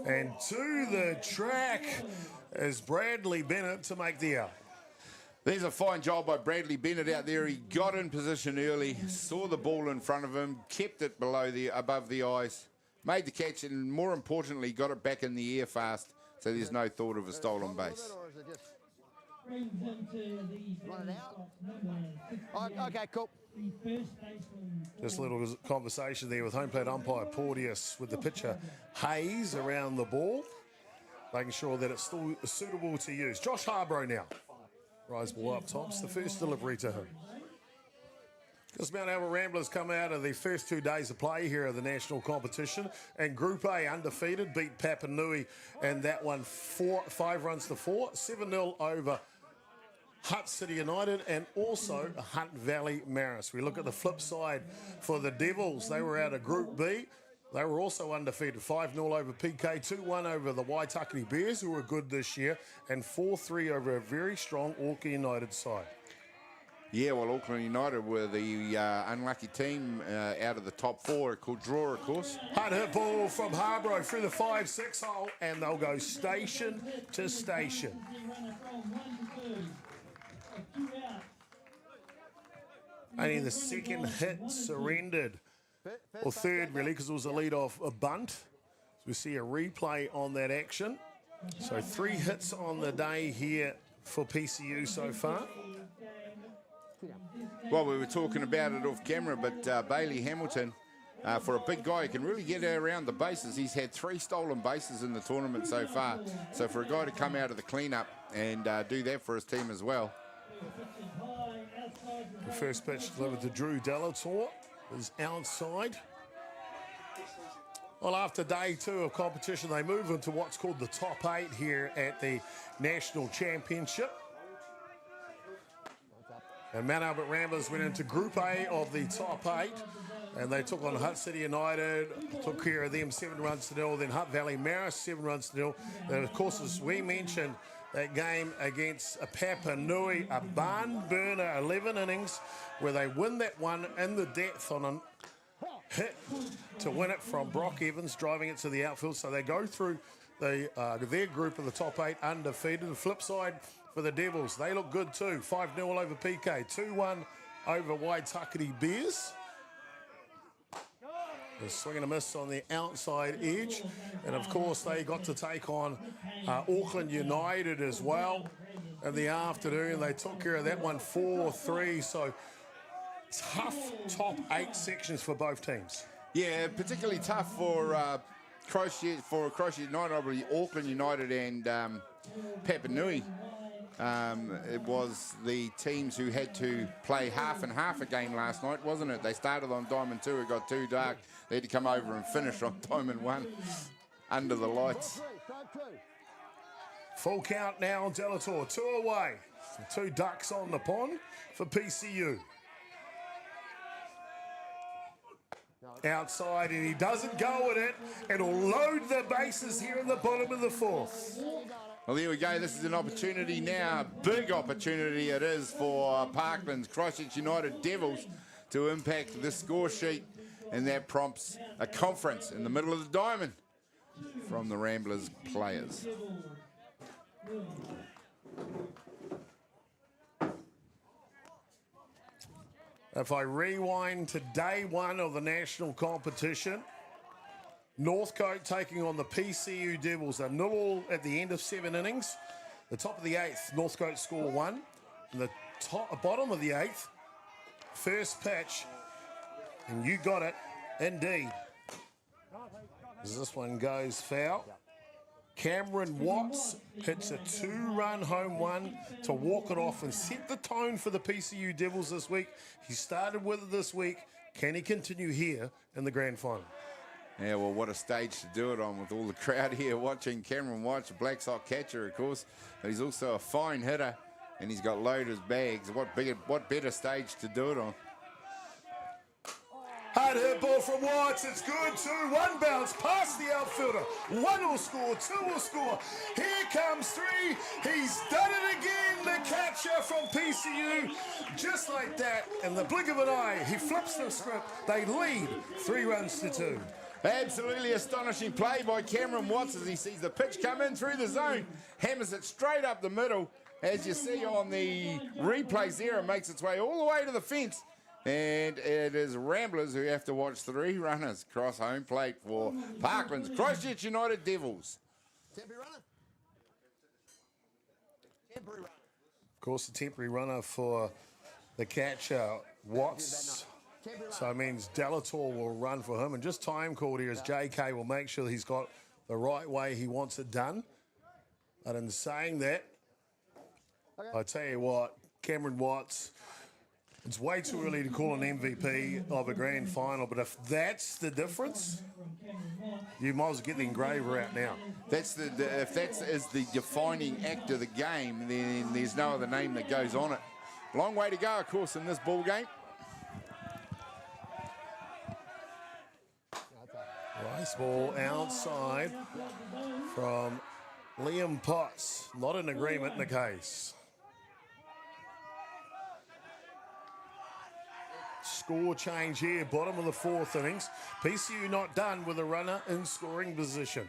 And to the track is Bradley Bennett to make the out. There's a fine job by Bradley Bennett out there. He got in position early, saw the ball in front of him, kept it above the eyes, made the catch, and more importantly, got it back in the air fast, so there's no thought of a stolen base. Okay, cool. Just a little conversation there with home plate umpire Porteous with the pitcher Hayes around the ball, making sure that it's still suitable to use. Josh Harborough now. Rise ball up tops, the first delivery to him. Because Mount Albert Ramblers come out of the first 2 days of play here of the national competition, and Group A undefeated, beat Papanui, and that one 5 runs to 4, 7-0 over Hutt City United and also Hunt Valley Maris. We look at the flip side for the Devils. They were out of Group B. They were also undefeated, 5-0 over PK, 2-1 over the Waitakere Bears, who were good this year, and 4-3 over a very strong Auckland United side. Yeah, well, Auckland United were the unlucky team out of the top 4, called draw, of course. Hard hit ball from Harborough through the 5-6 hole, and they'll go station to station. Only the second hit surrendered, or third really, because it was a lead-off a bunt. So we see a replay on that action. So 3 hits on the day here for PCU so far. Well, we were talking about it off camera, but Bailey Hamilton, for a big guy, can really get around the bases. He's had 3 stolen bases in the tournament so far. So for a guy to come out of the cleanup and do that for his team as well. The first pitch delivered to Drew Delator is outside. Well, after day 2 of competition, they move into what's called the top 8 here at the National Championship. And Mount Albert Ramblers went into Group A of the top 8, and they took on Hutt City United, took care of them 7-0. Then Hutt Valley Maris 7-0. And of course, as we mentioned, that game against Papa Nui, a barn burner, 11 innings, where they win that one in the depth on a hit to win it from Brock Evans, driving it to the outfield. So they go through their group of the top 8 undefeated. The flip side for the Devils, they look good too. 5-0 over PK, 2-1 over Waitakere Bears. A swing and a miss on the outside edge. And of course, they got to take on Auckland United as well in the afternoon. They took care of that one 4-3. So tough top 8 sections for both teams. Yeah, particularly tough for Christchurch United, obviously Auckland United and Papa Nui. It was the teams who had to play half and half a game last night, wasn't it? They started on Diamond 2, it got too dark. They had to come over and finish on Diamond 1 under the lights. Full count now on Delator, 2 away. 2 ducks on the pond for PCU. Outside, and he doesn't go with it. It'll load the bases here in the bottom of the 4th. Well, there we go. This is an opportunity now. Big opportunity it is for Parkland's Christchurch United Devils to impact the score sheet, and that prompts a conference in the middle of the diamond from the Ramblers players. If I rewind to day 1 of the national competition, Northcote taking on the PCU Devils, a 0 at the end of 7 innings. The top of the 8th, Northcote score 1. And the bottom of the 8th, first pitch, and you got it, indeed. As this one goes foul. Cameron Watts hits a 2-run home run to walk it off and set the tone for the PCU Devils this week. He started with it this week. Can he continue here in the grand final? Yeah, well, what a stage to do it on with all the crowd here watching. Cameron Watts, a Black Sox catcher, of course, but he's also a fine hitter, and he's got loaded bags. What better stage to do it on? Hard hit ball from Watts. It's good. 2-1 bounce past the outfielder. 1 will score, 2 will score. Here comes 3. He's done it again. The catcher from PCU. Just like that, in the blink of an eye, he flips the script. They lead 3-2. Absolutely astonishing play by Cameron Watts as he sees the pitch come in through the zone. Hammers it straight up the middle. As you see on the replays there, it makes its way all the way to the fence. And it is Ramblers who have to watch 3 runners cross home plate for Parkland's Christchurch United Devils. Temporary runner. Temporary runner. Of course, the temporary runner for the catcher, Watts. So it means Delator will run for him. And just time called here as JK will make sure that he's got the right way he wants it done. But in saying that, I tell you what, Cameron Watts, it's way too early to call an MVP of a grand final, but if that's the difference, you might as well get the engraver out now. If that is the defining act of the game, then there's no other name that goes on it. Long way to go, of course, in this ball game. Nice ball outside from Liam Potts. Not in agreement in the case. Score change here, bottom of the 4th innings. PCU not done with a runner in scoring position.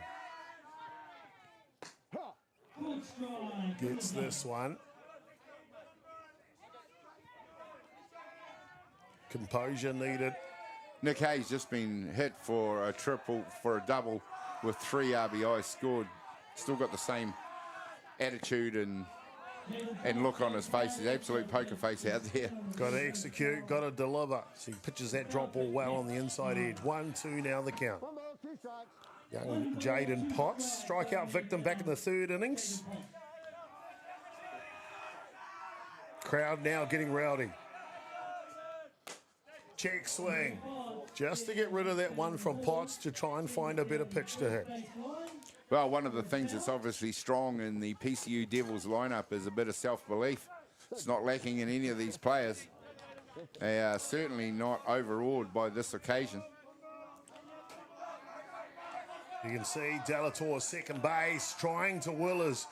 Gets this one. Composure needed. Nick Hayes just been hit for a double with 3 RBIs scored. Still got the same attitude and look on his face. His absolute poker face out there. Got to execute, got to deliver. So he pitches that drop ball well on the inside edge. 1-2 now the count. Young Jaden Potts, strikeout victim back in the 3rd innings. Crowd now getting rowdy. Check swing. Just to get rid of that one from Potts to try and find a better pitch to hit. Well, one of the things that's obviously strong in the PCU Devils lineup is a bit of self-belief. It's not lacking in any of these players. They are certainly not overawed by this occasion. You can see Delator second base, trying to will his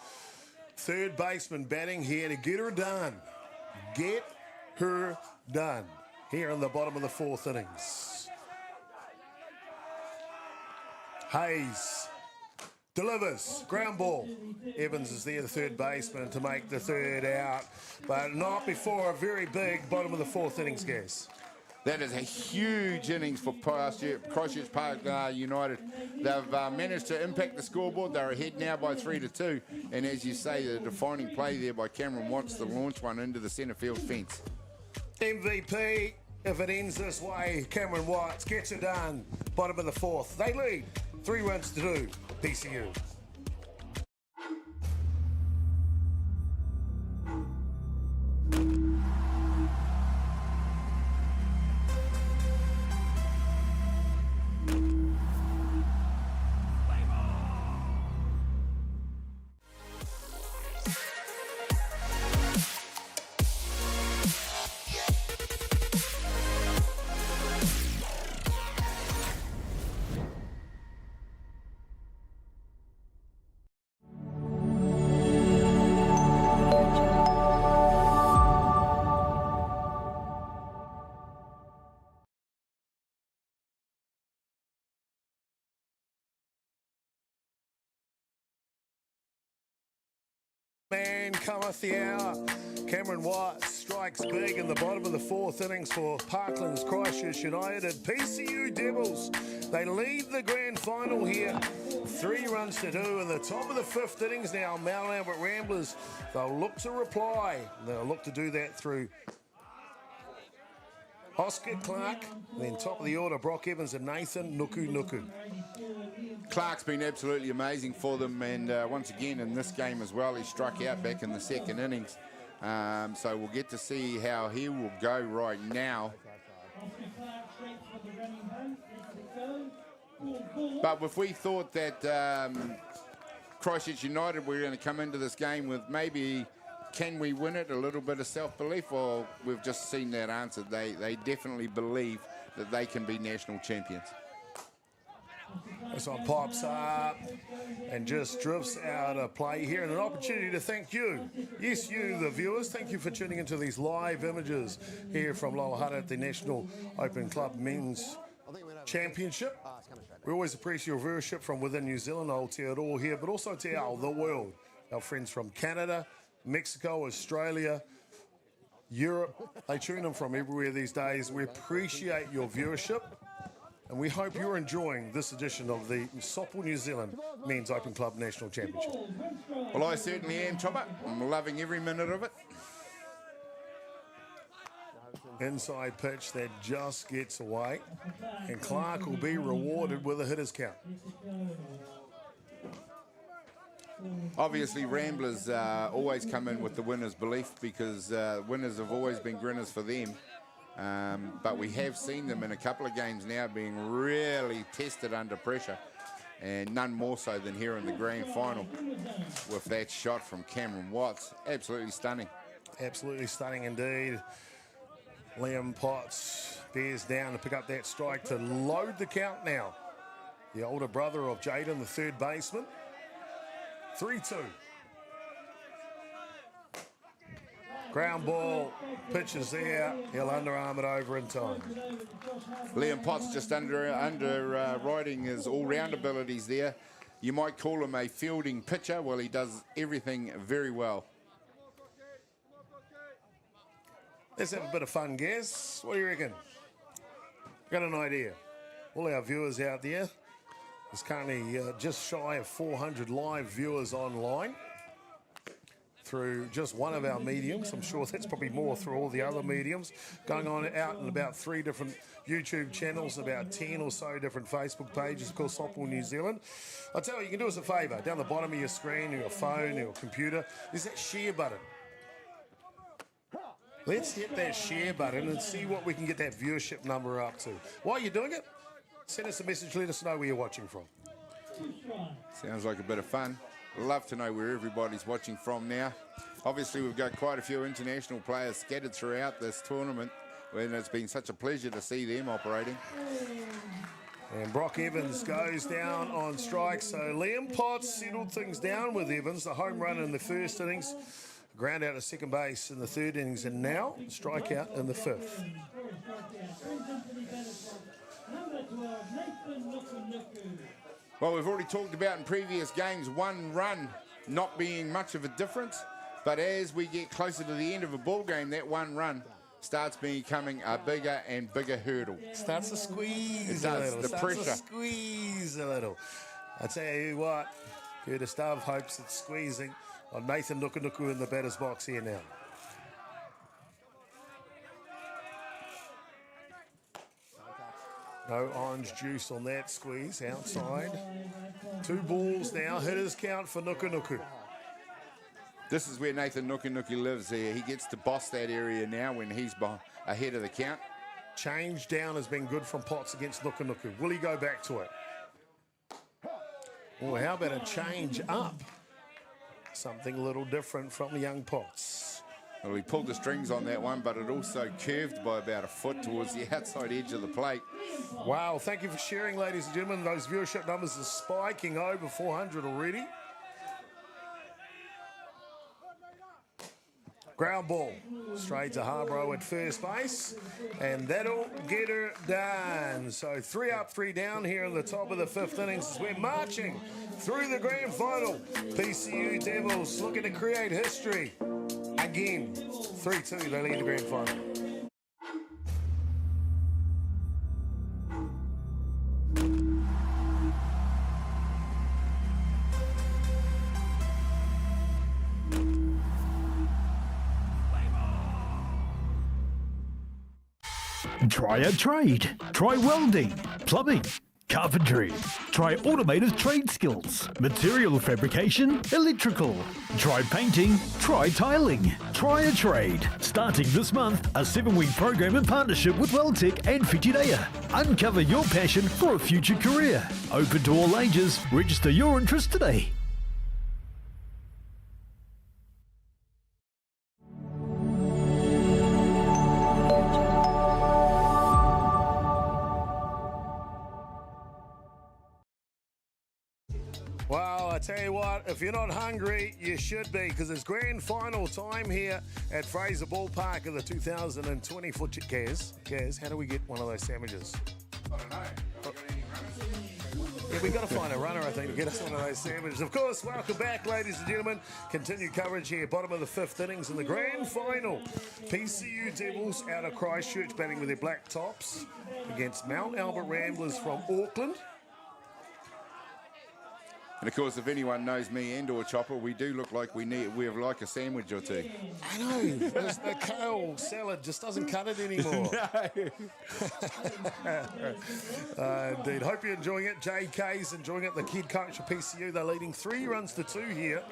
third baseman batting here to get her done. Get her done here in the bottom of the fourth innings. Hayes delivers, ground ball. Evans is there, the third baseman, to make the third out, but not before a very big bottom of the fourth innings, guess. That is a huge innings for Christchurch Park United. They've managed to impact the scoreboard. They're ahead now by 3-2. And as you say, the defining play there by Cameron Watts to launch one into the centre field fence. MVP, if it ends this way, Cameron Watts gets it done. Bottom of the fourth. They lead 3-2, PCU. Man cometh the hour. Cameron Watts strikes big in the bottom of the fourth innings for Parkland's Christchurch United. PCU Devils, they lead the grand final here. 3-2 in the top of the fifth innings now. Mount Albert Ramblers, they'll look to reply. They'll look to do that through Oscar Clark, then top of the order, Brock Evans and Nathan Nuku. Clark's been absolutely amazing for them, and once again in this game as well, he struck out back in the second innings. So we'll get to see how he will go right now. But if we thought that Christchurch United were going to come into this game with maybe, can we win it, a little bit of self-belief, well, we've just seen that answer. They definitely believe that they can be national champions. This one pops up and just drifts out of play here, and an opportunity to thank you. Yes, you, the viewers. Thank you for tuning into these live images here from Lower Hutt at the National Open Club Men's Championship. We always appreciate your viewership from within New Zealand, Aotearoa here, but also to the world. Our friends from Canada, Mexico, Australia, Europe. They tune in from everywhere these days. We appreciate your viewership. And we hope you're enjoying this edition of the Softball New Zealand Men's Open Club National Championship. Well, I certainly am, Chopper. I'm loving every minute of it. Inside pitch that just gets away. And Clark will be rewarded with a hitter's count. Obviously, Ramblers always come in with the winner's belief, because winners have always been grinners for them. But we have seen them in a couple of games now being really tested under pressure, and none more so than here in the grand final with that shot from Cameron Watts. Absolutely stunning. Absolutely stunning indeed. Liam Potts bears down to pick up that strike to load the count now. The older brother of Jaden, the third baseman. 3-2. Ground ball, pitches there. He'll underarm it over in time. Liam Potts just riding his all-round abilities there. You might call him a fielding pitcher. Well, he does everything very well. Let's have a bit of fun, guess. What do you reckon? Got an idea. All our viewers out there, there's currently just shy of 400 live viewers online through just one of our mediums. I'm sure that's probably more through all the other mediums. Going on out in about 3 different YouTube channels, about 10 or so different Facebook pages, of course, Softball New Zealand. I'll tell you, you can do us a favour. Down the bottom of your screen, or your phone, or your computer, there's that share button. Let's hit that share button and see what we can get that viewership number up to. While you're doing it, send us a message, let us know where you're watching from. Sounds like a bit of fun. Love to know where everybody's watching from now. Obviously, we've got quite a few international players scattered throughout this tournament, and it's been such a pleasure to see them operating. And Brock Evans goes down on strike, so Liam Potts settled things down with Evans, the home run in the first innings, ground out to second base in the third innings, and now strikeout in the fifth. Well, we've already talked about in previous games one run not being much of a difference, but as we get closer to the end of a ball game, that one run starts becoming a bigger and bigger hurdle. Starts to squeeze It a does, little. the Starts pressure. to squeeze a little. I tell you what, Curtis Dove hopes it's squeezing on Nathan Nukunuku in the batter's box here now. No orange juice on that squeeze outside. 2 balls now, hitters count for Nukunuku. This is where Nathan Nukunuku lives there. He gets to boss that area now when he's ahead of the count. Change down has been good from Potts against Nukunuku. Will he go back to it? Oh, how about a change up? Something a little different from young Potts. Well, he pulled the strings on that one, but it also curved by about a foot towards the outside edge of the plate. Wow, thank you for sharing, ladies and gentlemen. Those viewership numbers are spiking over 400 already. Ground ball, straight to Harborough at first base, and that'll get her done. So 3 up, 3 down here in the top of the 5th innings as we're marching through the grand final. PCU Devils looking to create history again. 3-2, they lead the grand final. Try a trade. Try welding, plumbing, carpentry. Try automated trade skills, material fabrication, electrical. Try painting. Try tiling. Try a trade. Starting this month, a 7-week program in partnership with WeldTech and Whitireia. Uncover your passion for a future career. Open to all ages. Register your interest today. Well, I tell you what, if you're not hungry, you should be, because it's grand final time here at Fraser Ballpark of the 2020 Footy. Gaz, how do we get one of those sandwiches? I don't know. Have you got any runners? Yeah, we've got to find a runner, I think, to get us one of those sandwiches. Of course, welcome back, ladies and gentlemen. Continued coverage here, bottom of the 5th innings in the grand final. PCU Devils out of Christchurch batting with their black tops against Mount Albert Ramblers from Auckland. And of course, if anyone knows me and or Chopper, we do look like we have like a sandwich or two. I know, the kale salad just doesn't cut it anymore. Indeed. Hope you're enjoying it. JK's enjoying it. The kid coach of PCU, they're leading 3-2 here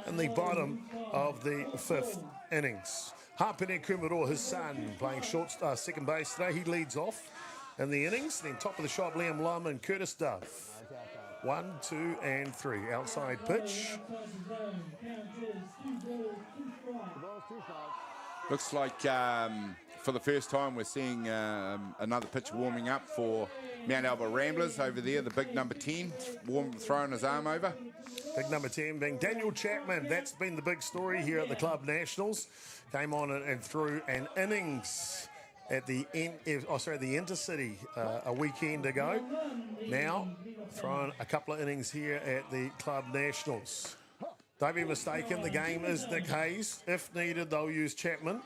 in the bottom of the 5th innings. Hapene Kumaro, his son, playing second base today. He leads off in the innings. Then top of the shop, Liam Lum and Curtis Dove. 1, 2, and 3. Outside pitch. Looks like for the first time we're seeing another pitch warming up for Mount Albert Ramblers over there, the big number 10, throwing his arm over. Big number 10 being Daniel Chapman. That's been the big story here at the Club Nationals. Came on and threw an innings at the Intercity a weekend ago. Now throwing a couple of innings here at the Club Nationals. Don't be mistaken, the game is Nick Hayes. If needed, they'll use Chapman.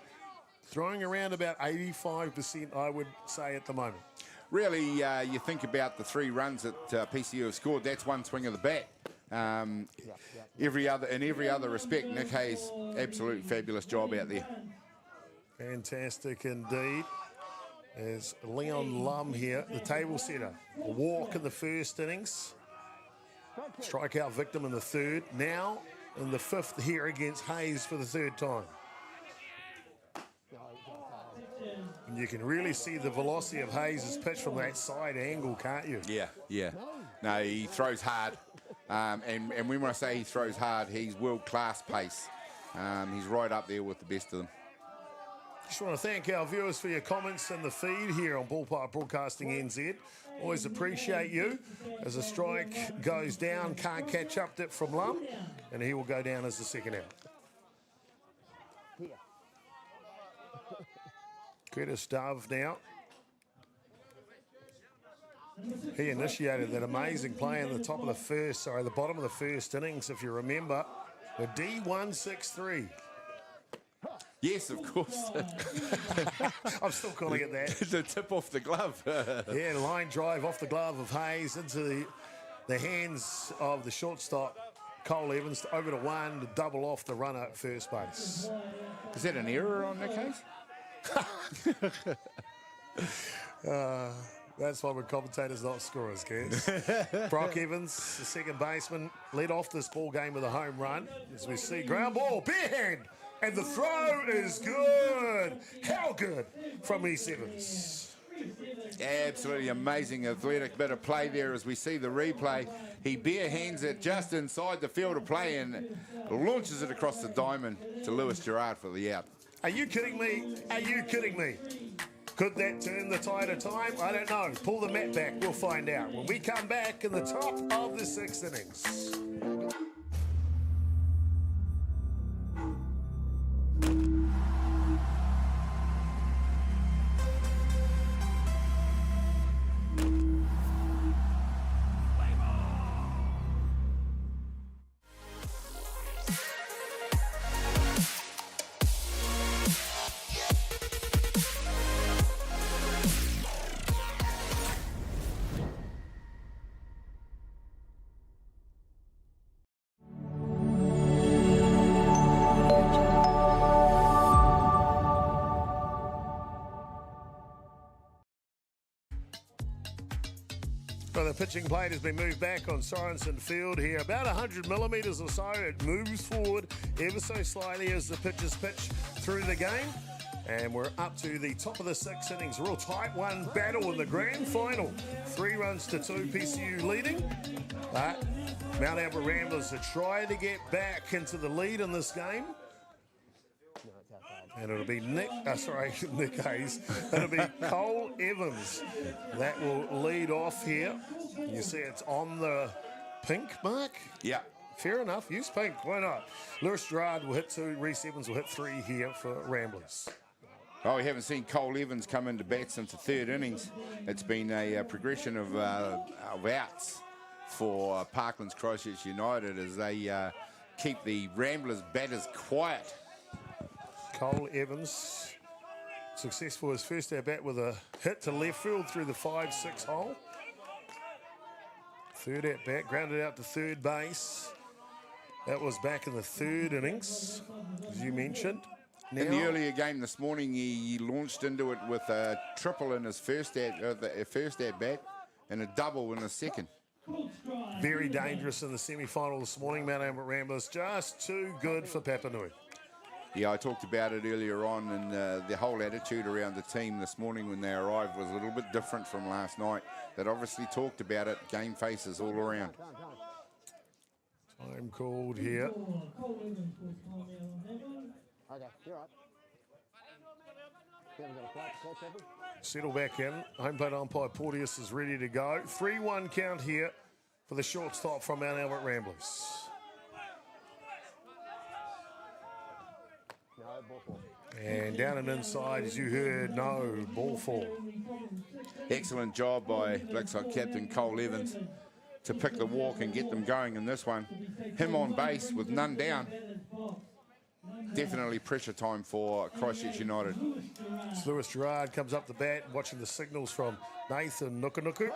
Throwing around about 85%, I would say, at the moment. Really, you think about the 3 runs that PCU have scored, that's one swing of the bat. In every other respect, Nick Hayes, absolutely fabulous job out there. Fantastic indeed. As Leon Lum here, the table setter. A walk in the first innings. Strikeout victim in the 3rd. Now in the 5th here against Hayes for the 3rd time. you can really see the velocity of Hayes' pitch from that side angle, can't you? Yeah. No, he throws hard. And when I say he throws hard, he's world-class pace. He's right up there with the best of them. Just want to thank our viewers for your comments in the feed here on Ballpark Broadcasting NZ. Always appreciate you. As a strike goes down, can't catch up to it from Lum, and he will go down as the second out. Curtis Dove now. He initiated that amazing play in the bottom of the first innings, if you remember, the D163. Yes, of course. I'm still calling it that. The tip off the glove. Yeah, line drive off the glove of Hayes into the hands of the shortstop, Cole Evans, over to one to double off the runner at first base. Is that an error on that case? That's why we're commentators, not scorers, kids. Brock Evans, the second baseman, led off this ball game with a home run. As we see, ground ball, bare hand, and the throw is good. How good from East Evans. Absolutely amazing athletic bit of play there as we see the replay. He bare hands it just inside the field of play and launches it across the diamond to Lewis Gerard for the out. Are you kidding me? Are you kidding me? Could that turn the tide of time? I don't know. Pull the mat back. We'll find out when we come back in the top of the sixth innings. Well, the pitching plate has been moved back on Sorensen Field here. About 100 millimetres or so. It moves forward ever so slightly as the pitchers pitch through the game. And we're up to the top of the sixth innings. Real tight one battle in the grand final. 3 runs to 2, PCU leading. But Mount Albert Ramblers are trying to get back into the lead in this game. And it'll be Nick Hayes. It'll be Cole Evans that will lead off here. You see it's on the pink mark? Yeah. Fair enough. Use pink. Why not? Lewis Gerard will hit 2. Reese Evans will hit 3 here for Ramblers. Oh, we haven't seen Cole Evans come into bat since the third innings. It's been a progression of outs for Parklands Christchurch United as they keep the Ramblers batters quiet. Cole Evans, successful his first at bat with a hit to left field through the 5-6 hole. Third at bat, grounded out to third base. That was back in the third innings, as you mentioned. Now, in the earlier game this morning, he launched into it with a triple in his first at bat and a double in his second. very dangerous in the semi-final this morning. Mount Albert Ramblers just too good for Papanui. Yeah, I talked about it earlier on, and the whole attitude around the team this morning when they arrived was a little bit different from last night. That obviously talked about it, game faces all around. Time called here. Okay, you're right. Settle back in. Home plate umpire Porteous is ready to go. 3-1 count here for the shortstop from Mount Albert Ramblers. No, ball four. And down and inside, as you heard, no, ball four. Excellent job by Blackside captain Cole Evans to pick the walk and get them going in this one. Him on base with none down. Definitely pressure time for Christchurch United. Lewis Gerard comes up the bat, watching the signals from Nathan Nukunuku.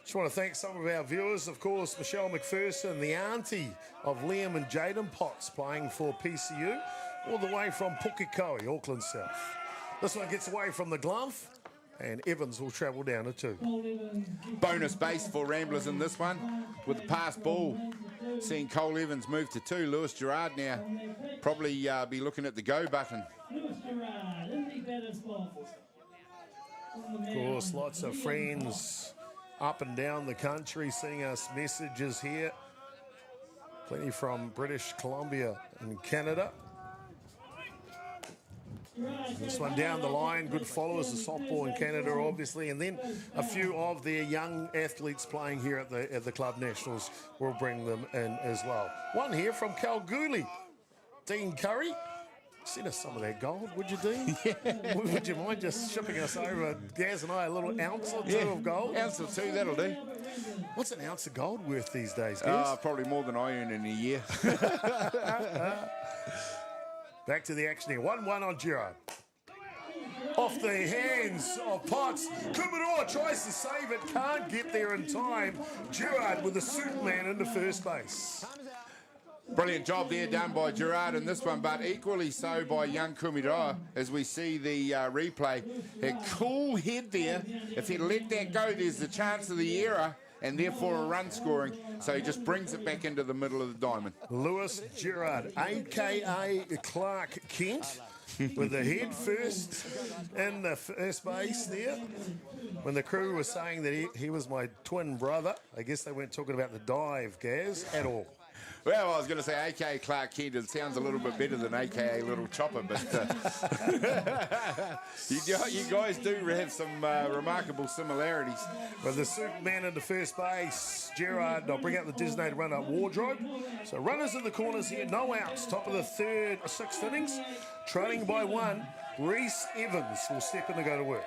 Just want to thank some of our viewers. Of course, Michelle McPherson, the auntie of Liam and Jaden Potts, playing for PCU, all the way from Pukekohe, Auckland South. This one gets away from the glove, and Evans will travel down to 2. Bonus base for Ramblers in this one with the pass ball. Seeing Cole Evans move to 2. Lewis Gerard now probably be looking at the go button. Of course, lots of friends up and down the country sending us messages here. Plenty from British Columbia and Canada. This one down the line, good followers of softball in Canada, obviously, and then a few of their young athletes playing here at the Club Nationals will bring them in as well. One here from Kalgoorlie, Dean Curry. Send us some of that gold, would you, Dean? Yeah. Would you mind just shipping us over, Gaz and I, a little ounce or two of gold? Ounce or two, that'll do. What's an ounce of gold worth these days, Gaz? Probably more than I earn in a year. Back to the action here. 1-1 on Gerard. Off the hands of Potts. Kummeroa tries to save it, can't get there in time. Gerard with the Superman into first base. Brilliant job there done by Gerard in this one, but equally so by young Kummeroa as we see the replay. A cool head there. If he'd let that go, there's the chance of the error and therefore a run scoring. So he just brings it back into the middle of the diamond. Lewis Gerard, a.k.a. Clark Kent, with the head first in the first base there. When the crew was saying that he was my twin brother, I guess they weren't talking about the dive, Gaz, at all. Well, I was going to say A.K.A. Clark Kent. It sounds a little bit better than A.K.A. Little Chopper, but you guys do have some remarkable similarities. With the Superman into first base, Gerard, I'll bring out the designated run-up wardrobe. So runners in the corners here, no outs. Top of the sixth innings, trailing by one. Reese Evans will step in to go to work.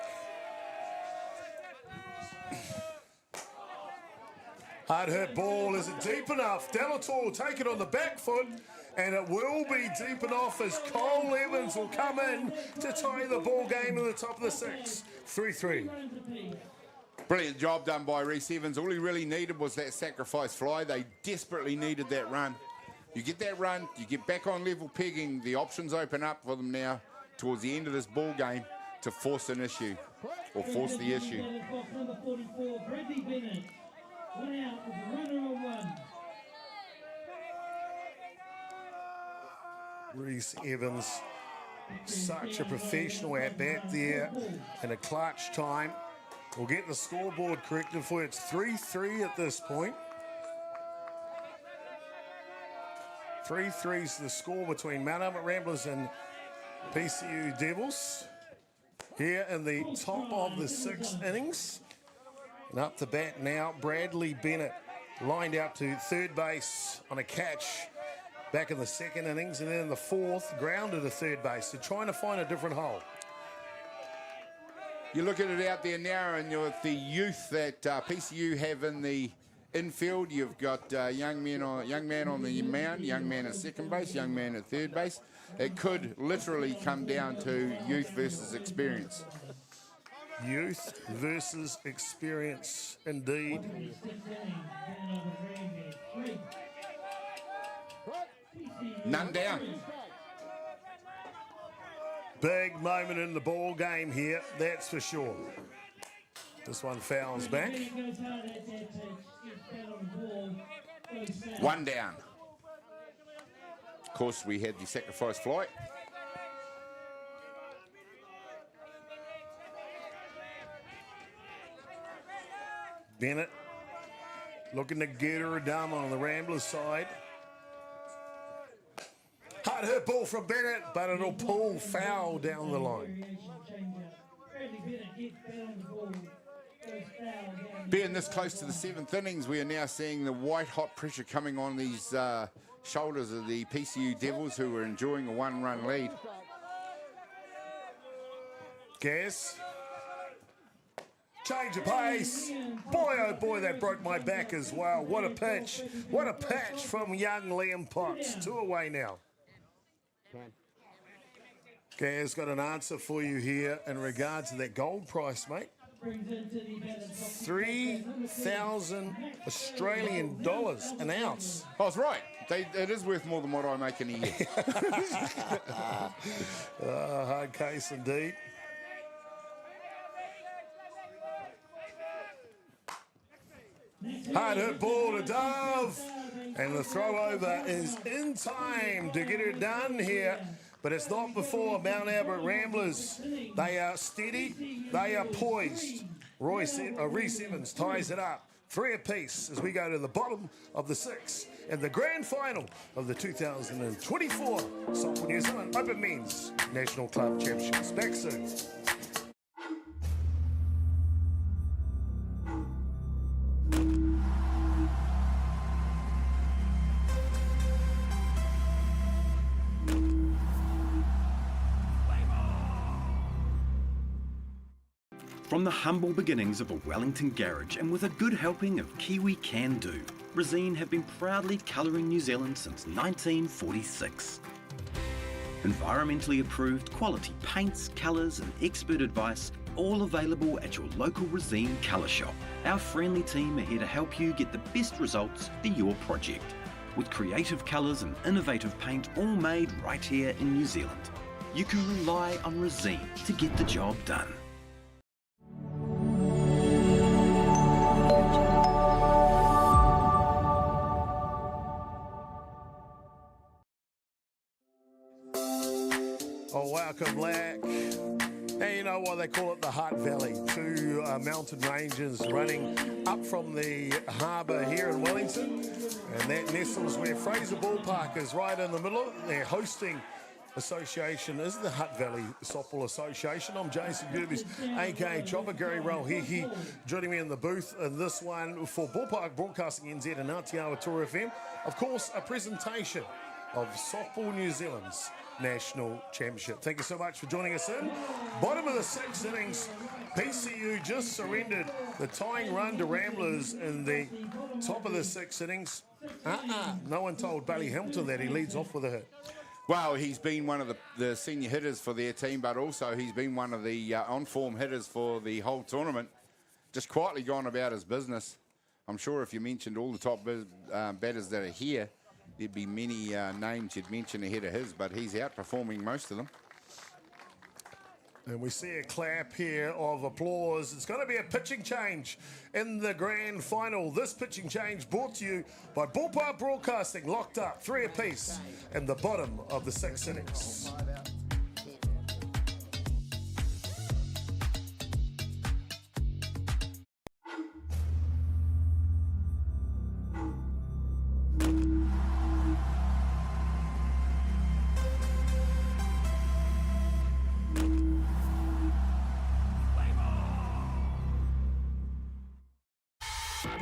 Hard hit ball, is it deep enough? Delator will take it on the back foot, and it will be deep enough as Cole Evans will come in to tie the ball game in the top of the sixth. 3-3. Brilliant job done by Reese Evans. All he really needed was that sacrifice fly. They desperately needed that run. You get that run, you get back on level pegging, the options open up for them now towards the end of this ball game to force an issue, or force the issue. One out with a runner on one. Reese Evans, such a professional at bat there in a clutch time. We'll get the scoreboard corrected for you. It's 3-3 at this point. 3-3's the score between Mount Albert Ramblers and PCU Devils. Here in the top of the sixth innings. And up to bat now, Bradley Bennett lined out to third base on a catch back in the second innings, and then in the fourth, grounded to third base. So trying to find a different hole. You look at it out there now, and with the youth that PCU have in the infield, you've got young man on the mound, young man at second base, young man at third base. It could literally come down to youth versus experience. Youth versus experience, indeed. None down. Big moment in the ball game here, that's for sure. This one fouls back. One down. Of course, we had the sacrifice fly. Bennett looking to get her done on the Ramblers side. Hard hit ball from Bennett, but it'll pull foul down the line. Being this close to the seventh innings, we are now seeing the white hot pressure coming on these shoulders of the PCU Devils, who are enjoying a one-run lead. Gaz. Change of pace. Boy, oh boy, that broke my back as well. What a pitch. What a patch from young Liam Potts. 2 away now. Gaz got an answer for you here in regards to that gold price, mate. 3,000 Australian dollars an ounce. I was right. It is worth more than what I make in a year. Hard case indeed. Hard hit ball to Dove. And the throw over is in time to get it done here but it's not before Mount Albert Ramblers. They are steady, they are poised. Reese Evans ties it up, 3 apiece as we go to the bottom of the 6 in the grand final of the 2024 Softball New Zealand Open Men's National Club Championships. Back soon. From the humble beginnings of a Wellington garage and with a good helping of Kiwi Can Do, Resine have been proudly colouring New Zealand since 1946. Environmentally approved quality paints, colours and expert advice, all available at your local Resine colour shop. Our friendly team are here to help you get the best results for your project, with creative colours and innovative paint all made right here in New Zealand. You can rely on Resine to get the job done. Oh, welcome back. And you know why they call it the Hutt Valley? 2 mountain ranges running up from the harbour here in Wellington. And that nestles where Fraser Ballpark is right in the middle. Their hosting association is the Hutt Valley Softball Association. I'm Jason Gerbes, aka Chopper. Gary Rauhihi joining me in the booth in this one for Ballpark Broadcasting NZ and Atiawa Toa FM. Of course, a presentation of Softball New Zealand's National Championship. Thank you so much for joining us in. Bottom of the 6 innings, PCU just surrendered the tying run to Ramblers in the top of the 6 innings. No one told Bailey Hamilton that he leads off with a hit. Well, he's been one of the senior hitters for their team, but also he's been one of the on-form hitters for the whole tournament. Just quietly gone about his business. I'm sure if you mentioned all the top batters that are here, there'd be many names you'd mention ahead of his, but he's outperforming most of them. And we see a clap here of applause. It's going to be a pitching change in the grand final. This pitching change brought to you by Ballpark Broadcasting, locked up 3 apiece in the bottom of the 6 innings.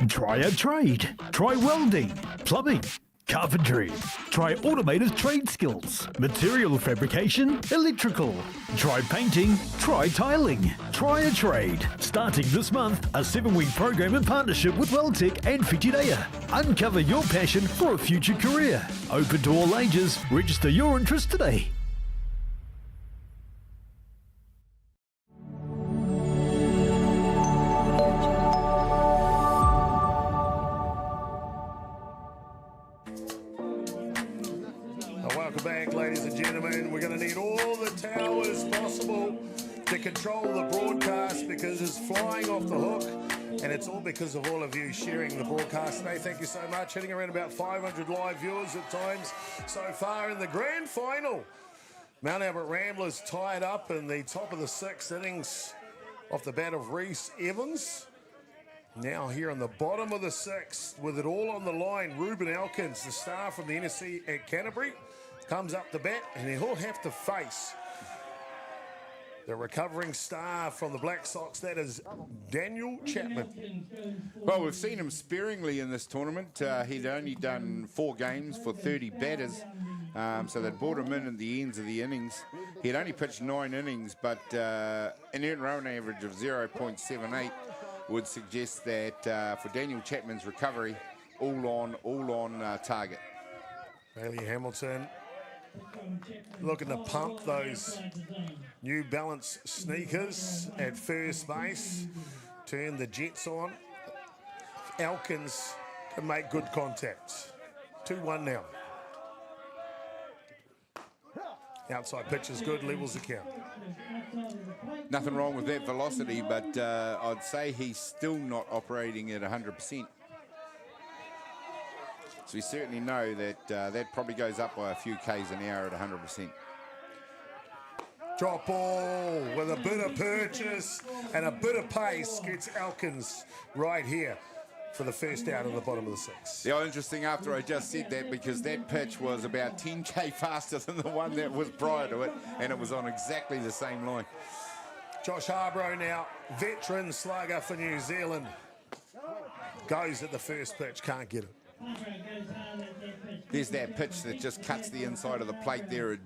Try a trade. Try welding, plumbing, carpentry. Try automated trade skills, material fabrication, electrical. Try painting, try tiling. Try a trade. Starting this month, a 7-week program in partnership with Welltech and Whitireia. Uncover your passion for a future career. Open to all ages. Register your interest today. Welcome back, ladies and gentlemen. We're going to need all the towers possible to control the broadcast because it's flying off the hook, and it's all because of all of you sharing the broadcast today. Thank you so much. Hitting around about 500 live viewers at times so far in the grand final. Mount Albert Ramblers tied up in the top of the 6 innings off the bat of Reese Evans. Now here on the bottom of the 6th, with it all on the line, Ruben Elkins, the star from the NSC at Canterbury, comes up the bat, and he'll have to face the recovering star from the Black Sox, that is Daniel Chapman. Well, we've seen him sparingly in this tournament. He'd only done 4 games for 30 batters, so they'd brought him in the ends of the innings. He'd only pitched 9 innings, but an earned run average of 0.78 would suggest that for Daniel Chapman's recovery, all on target. Bailey Hamilton looking to pump those New Balance sneakers at first base. Turn the jets on. Elkins can make good contact. 2-1 now. Outside pitch is good, levels the count. Nothing wrong with that velocity, but I'd say he's still not operating at 100%. So we certainly know that that probably goes up by a few Ks an hour at 100%. Drop ball with a bit of purchase and a bit of pace gets Elkins right here for the first out of the bottom of the 6th. Yeah, interesting after I just said that, because that pitch was about 10k faster than the one that was prior to it, and it was on exactly the same line. Josh Harborough now, veteran slugger for New Zealand. Goes at the first pitch, can't get it. There's that pitch that just cuts the inside of the plate there. It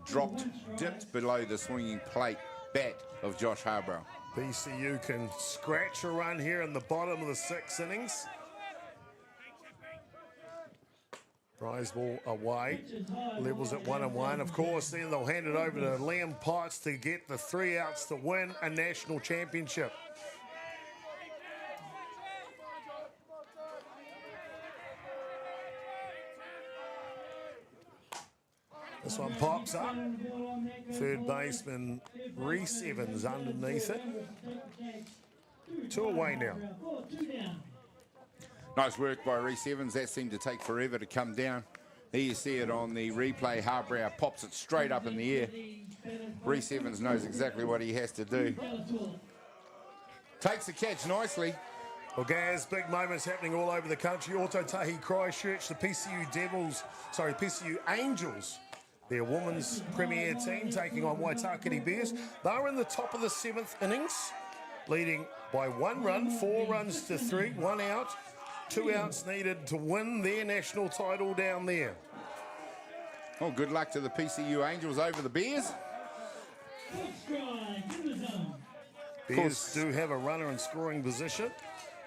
dipped below the swinging plate bat of Josh Harborough. PCU can scratch a run here in the bottom of the 6th innings. Prize ball away, levels at 1-1. Of course, then they'll hand it over to Liam Potts to get the 3 outs to win a national championship. This one pops up. Third baseman Reese Evans underneath it. 2 away now. Nice work by Reese Evans. That seemed to take forever to come down. There you see it on the replay. Harbrow pops it straight up in the air. Reese Evans knows exactly what he has to do. Takes the catch nicely. Well, Gaz, big moments happening all over the country. Autotahi Christchurch, the PCU Angels, their women's premier team, taking on Waitakere Bears. They're in the top of the 7th innings, leading by 1 run, 4 runs to 3, 1 out. 2 outs needed to win their national title down there. Oh, good luck to the PCU Angels over the Bears. Bears do have a runner in scoring position.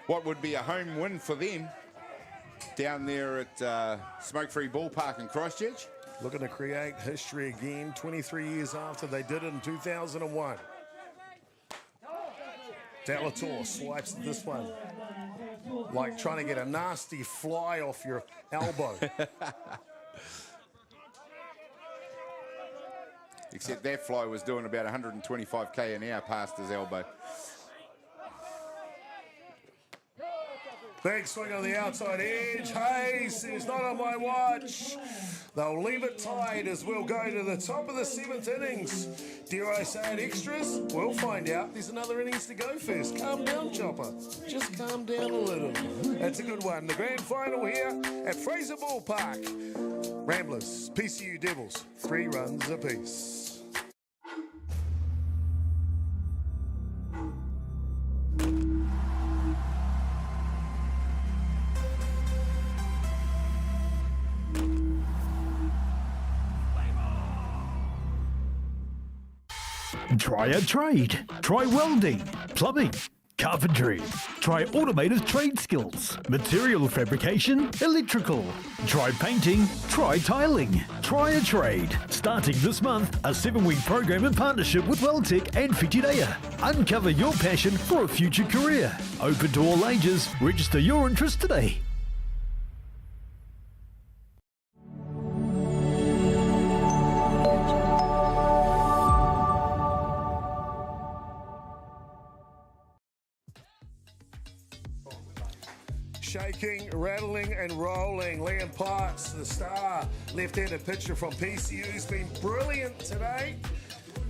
What would be a home win for them down there at Smoke-Free Ballpark in Christchurch. Looking to create history again, 23 years after they did it in 2001. Atiawa Toa swipes this one, like trying to get a nasty fly off your elbow. Except that fly was doing about 125k an hour past his elbow. Big swing on the outside edge. Hayes says, not on my watch. They'll leave it tied as we'll go to the top of the 7th innings. Dare I say it, extras? We'll find out. There's another innings to go first. Calm down, Chopper. Just calm down a little. That's a good one. The grand final here at Fraser Ballpark. Ramblers, PCU Devils, 3 runs apiece. Try a trade. Try welding, plumbing, carpentry. Try automated trade skills, material fabrication, electrical. Try painting, try tiling. Try a trade. Starting this month, a 7-week program in partnership with Welltech and Whitireia. Uncover your passion for a future career. Open to all ages. Register your interest today. Shaking, rattling and rolling. Liam Potts, the star left-handed pitcher from PCU, has been brilliant today.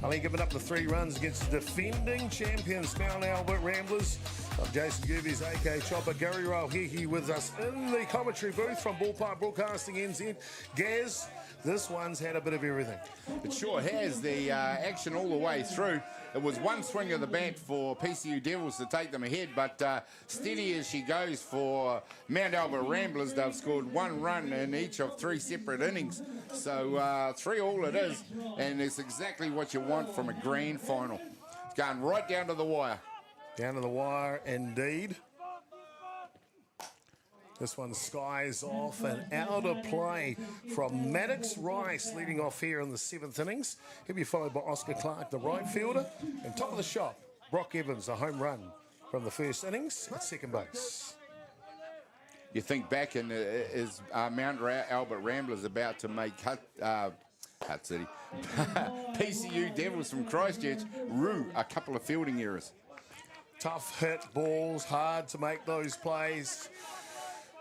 Only giving up the 3 runs against the defending champions, Mount Albert Ramblers. I'm Jason Gerbes, aka Chopper. Gary Rauhihi with us in the commentary booth from Ballpark Broadcasting NZ. Gaz, this one's had a bit of everything. It sure has. The action all the way through. It was one swing of the bat for PCU Devils to take them ahead, but steady as she goes for Mount Albert Ramblers. They've scored 1 run in each of 3 separate innings. So 3 all it is, and it's exactly what you want from a grand final. It's going right down to the wire. Down to the wire, indeed. This one skies off and out of play from Maddox Rice, leading off here in the 7th innings. He'll be followed by Oscar Clark, the right fielder. And top of the shop, Brock Evans, a home run from the 1st innings at second base. You think back, and is Mount Albert Ramblers about to make Hutt City PCU Devils from Christchurch rue a couple of fielding errors. Tough hit balls, hard to make those plays.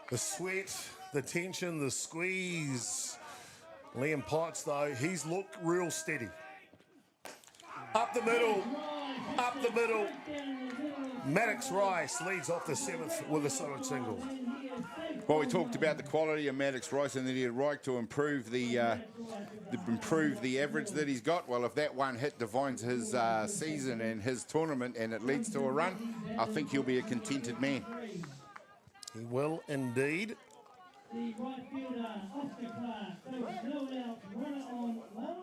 The sweat, the tension, the squeeze. Liam Potts, though, he's looked real steady. Up the middle. Up the middle. Maddox Rice leads off the 7th with a solid single. Well, we talked about the quality of Maddox Rice and that he'd like to improve the average that he's got. Well, if that one hit defines his season and his tournament and it leads to a run, I think he'll be a contented man. He will indeed. The right fielder, Oscar Clark, goes no out, runner on one.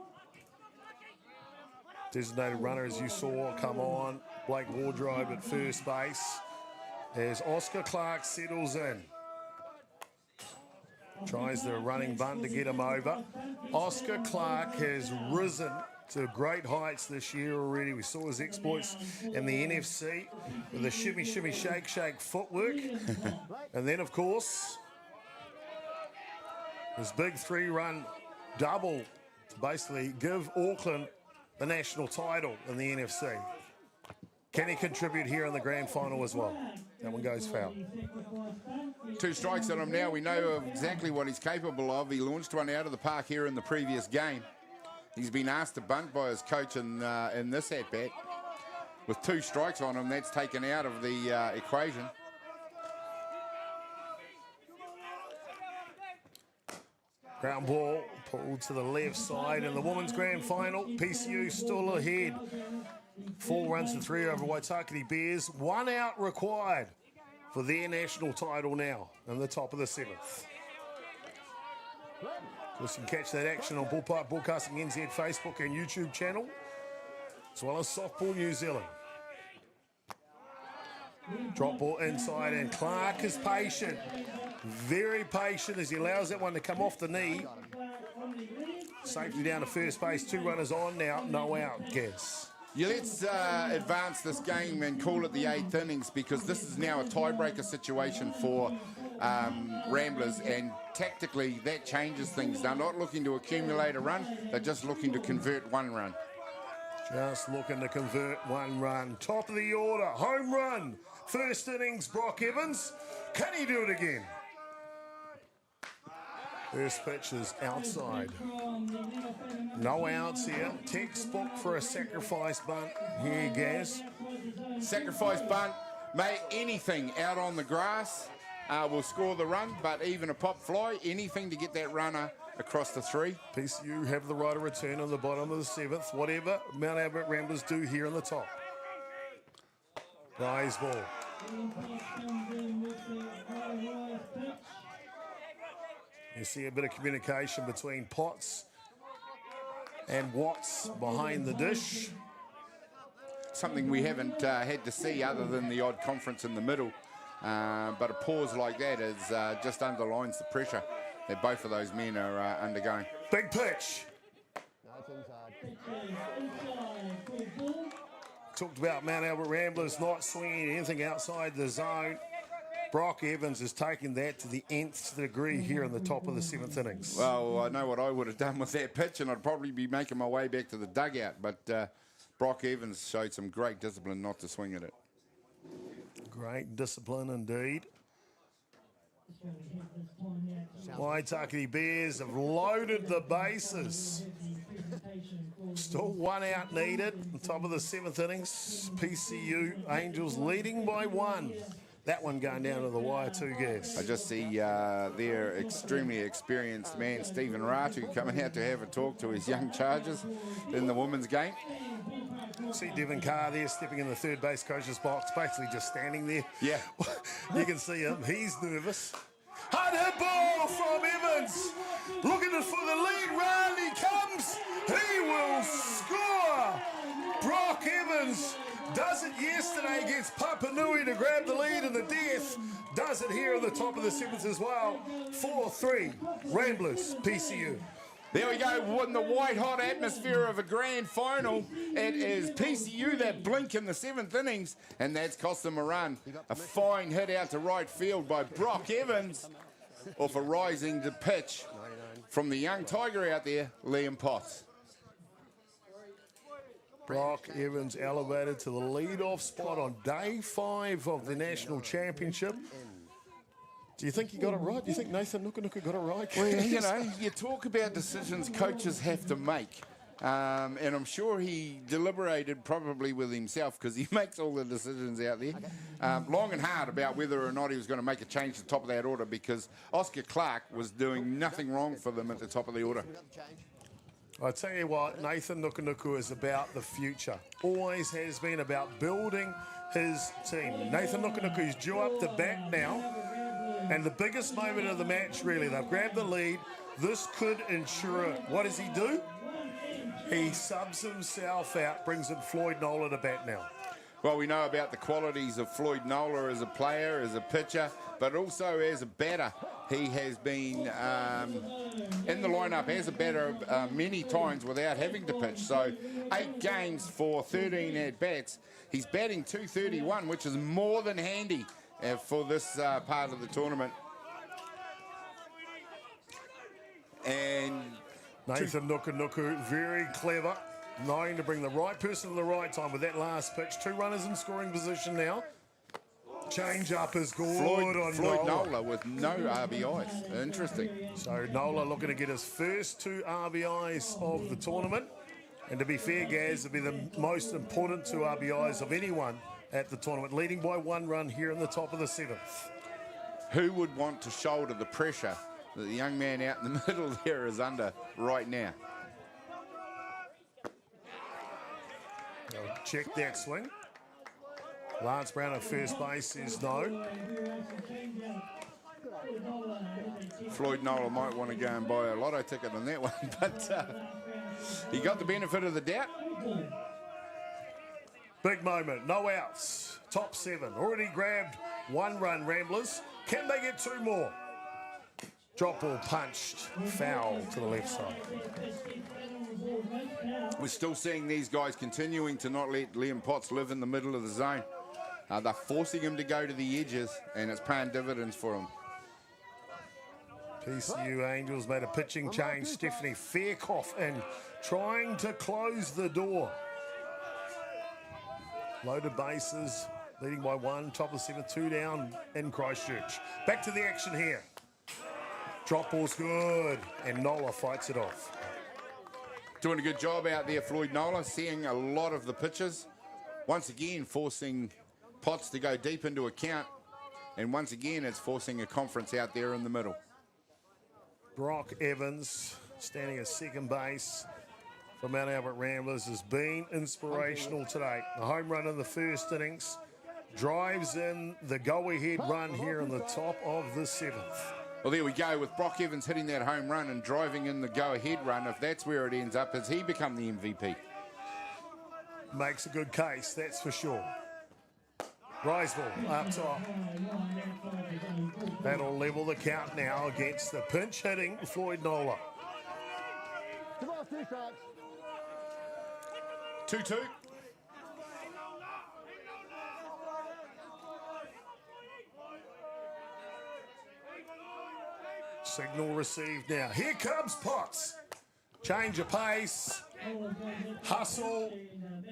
Designated runner, as you saw, come on. Blake Wardrobe at first base as Oscar Clark settles in. Tries the running bunt to get him over. Oscar Clark has risen to great heights this year already. We saw his exploits in the NFC with the shimmy, shimmy, shake, shake footwork. And then, of course, his big 3-run double to basically give Auckland the national title in the NFC. Can he contribute here in the grand final as well? That one goes foul. 2 strikes on him now. We know exactly what he's capable of. He launched one out of the park here in the previous game. He's been asked to bunt by his coach in this at-bat. With 2 strikes on him, that's taken out of the equation. Ground ball pulled to the left side in the women's grand final. PCU still ahead. 4 runs to 3 over Waitakere Bears. 1 out required for their national title now in the top of the 7th. Of course, you can catch that action on Ballpark Broadcasting NZ Facebook and YouTube channel, as well as Softball New Zealand. Drop ball inside, and Clark is patient. Very patient as he allows that one to come off the knee. Safely down to first base. 2 runners on now. No out, Gaz. Yeah, let's advance this game and call it the 8th innings, because this is now a tiebreaker situation for Ramblers, and tactically that changes things. They're not looking to accumulate a run, they're just looking to convert 1 run. Just looking to convert 1 run. Top of the order, home run. First innings, Brock Evans. Can he do it again? First pitch is outside. No outs here. Textbook for a sacrifice bunt here, Gaz. Sacrifice bunt, mate, anything out on the grass will score the run, but even a pop fly, anything to get that runner across the 3. PCU have the right of return on the bottom of the 7th. Whatever Mount Albert Ramblers do here in the top. Rise ball. You see a bit of communication between Potts and Watts behind the dish. Something we haven't had to see other than the odd conference in the middle. But a pause like that is just underlines the pressure that both of those men are undergoing. Big pitch. Talked about Mount Albert Ramblers not swinging anything outside the zone. Brock Evans is taking that to the nth degree here in the top of the 7th innings. Well, I know what I would have done with that pitch, and I'd probably be making my way back to the dugout. But Brock Evans showed some great discipline not to swing at it. Great discipline indeed. Waitakere Bears have loaded the bases. Still 1 out needed. On top of the 7th innings, PCU Angels leading by 1. That one going down to the wire too, Gaz. I just see their extremely experienced man, Stephen Ratu, coming out to have a talk to his young chargers in the women's game. See Devin Carr there stepping in the third base coach's box, basically just standing there. Yeah. You can see him. He's nervous. Hard hit ball from Evans. Looking for the lead run. He comes. He will score. Brock Evans does it yesterday against Papanui to grab the lead in the death. Does it here at the top of the 7th as well. 4-3. Ramblers, PCU. There we go, in the white-hot atmosphere of a grand final. It is PCU that blink in the 7th innings, and that's cost them a run. A fine hit out to right field by Brock Evans off a rising to pitch from the young Tiger out there, Liam Potts. Brock Evans elevated to the lead-off spot on day 5 of the National Championship. Do you think he got it right? Do you think Nathan Nukunuku got it right? Well, you know, you talk about decisions coaches have to make. And I'm sure he deliberated probably with himself because he makes all the decisions out there. Long and hard about whether or not he was going to make a change to the top of that order because Oscar Clark was doing nothing wrong for them at the top of the order. I tell you what, Nathan Nukunuku is about the future. Always has been about building his team. Nathan Nukunuku is due up to bat now. And the biggest moment of the match, really, they've grabbed the lead. This could ensure it. What does he do? He subs himself out, brings in Floyd Nola to bat now. Well, we know about the qualities of Floyd Nola as a player, as a pitcher, but also as a batter. He has been in the lineup as a batter many times without having to pitch. So 8 games for 13 at-bats. He's batting .231, which is more than handy for this part of the tournament. And Nathan Nukunuku, very clever, knowing to bring the right person at the right time with that last pitch. 2 runners in scoring position now. Change up is good on Floyd Nola. Nola with no RBIs. Interesting. So Nola looking to get his first 2 RBIs of the tournament. And to be fair, Gaz, it'll be the most important 2 RBIs of anyone at the tournament, leading by 1 run here in the top of the 7th. Who would want to shoulder the pressure that the young man out in the middle there is under right now? They'll check that swing. Lance Brown at first base says no. Floyd Nola might want to go and buy a lotto ticket on that one, but he got the benefit of the doubt. Big moment, no outs. Top 7, already grabbed 1 run, Ramblers. Can they get 2 more? Drop ball punched, foul to the left side. We're still seeing these guys continuing to not let Liam Potts live in the middle of the zone. They're forcing him to go to the edges, and it's paying dividends for him. PCU Angels made a pitching change. Stephanie Faircoff in, trying to close the door. Loaded bases, leading by 1, top of 7, 2 down in Christchurch. Back to the action here. Drop ball's good, and Nola fights it off. Doing a good job out there, Floyd Nola, seeing a lot of the pitches. Once again, forcing Potts to go deep into a count. And once again, it's forcing a conference out there in the middle. Brock Evans, standing at second base for Mount Albert Ramblers, has been inspirational today. A home run in the first innings, drives in the go-ahead run here in the top of the 7th. Well, there we go, with Brock Evans hitting that home run and driving in the go-ahead run. If that's where it ends up, has he become the MVP? Makes a good case, that's for sure. Riseball up top. That'll level the count now against the pinch hitting Floyd Nola. 2-2. Signal received now. Here comes Potts. Change of pace. Hustle.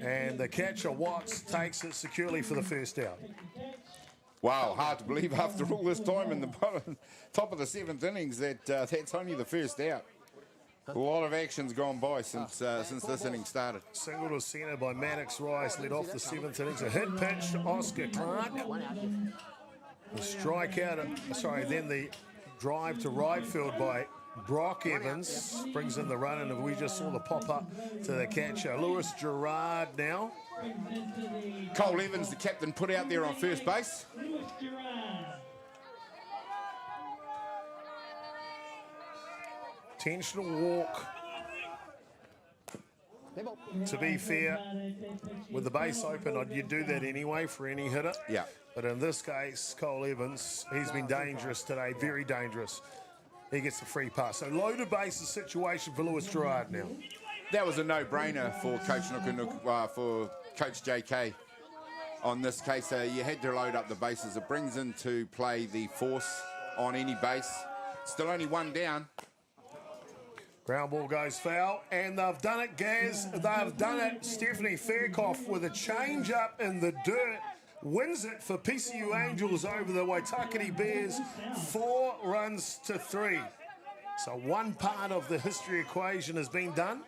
And the catcher, Watts, takes it securely for the first out. Wow, hard to believe after all this time in the top of the 7th innings that that's only the first out. A lot of action's gone by since this inning started. Single to centre by Maddox Rice, led off the 7th innings. A hit pitch to Oscar Clark. The strikeout, then the drive to right field by Brock Evans brings in the run, and we just saw the pop-up to the catcher. Lewis Gerard now. Cole Evans, the captain, put out there on first base. Intentional walk. To be fair, with the base open, you'd do that anyway for any hitter. Yeah. But in this case, Cole Evans, he's been dangerous today, very dangerous. He gets the free pass. So loaded bases situation for Lewis Gerard now. That was a no-brainer for Coach for Coach JK. On this case, you had to load up the bases. It brings into play the force on any base. Still only 1 down. Ground ball goes foul, and they've done it, Gaz. They've done it. Stephanie Faircoff with a change-up in the dirt wins it for PCU Angels over the Waitakere Bears, 4 runs to 3. So one part of the history equation has been done.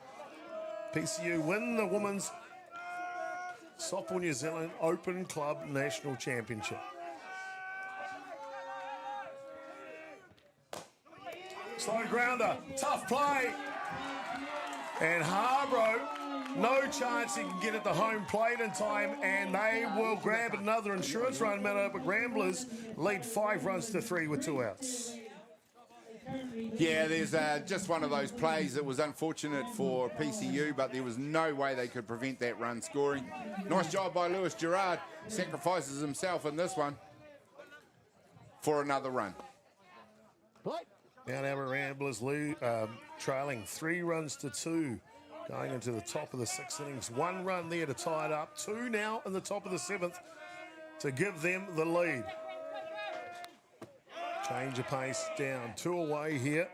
PCU win the Women's Softball New Zealand Open Club National Championship. Slow grounder, tough play. And Harbro, no chance he can get it to home plate in time, and they will grab another insurance run. But Ramblers lead 5 runs to 3 with 2 outs. Yeah, there's just one of those plays that was unfortunate for PCU, but there was no way they could prevent that run scoring. Nice job by Lewis Gerard. Sacrifices himself in this one for another run. Now our Ramblers trailing 3 runs to 2 going into the top of the 6th innings. 1 run there to tie it up. 2 now in the top of the 7th to give them the lead. Change of pace down 2 away here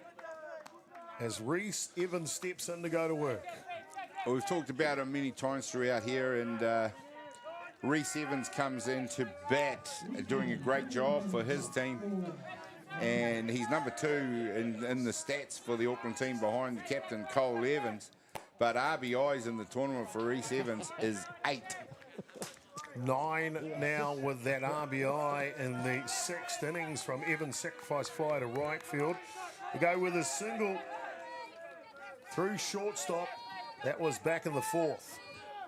as Reese Evans steps in to go to work. Well, we've talked about him many times throughout here, and Reese Evans comes in to bat, doing a great job for his team. And he's number 2 in the stats for the Auckland team behind captain Cole Evans. But RBIs in the tournament for Reese Evans is 8. 9 now with that RBI in the 6th innings from Evans' sacrifice fly to right field. We go with a single through shortstop. That was back in the 4th.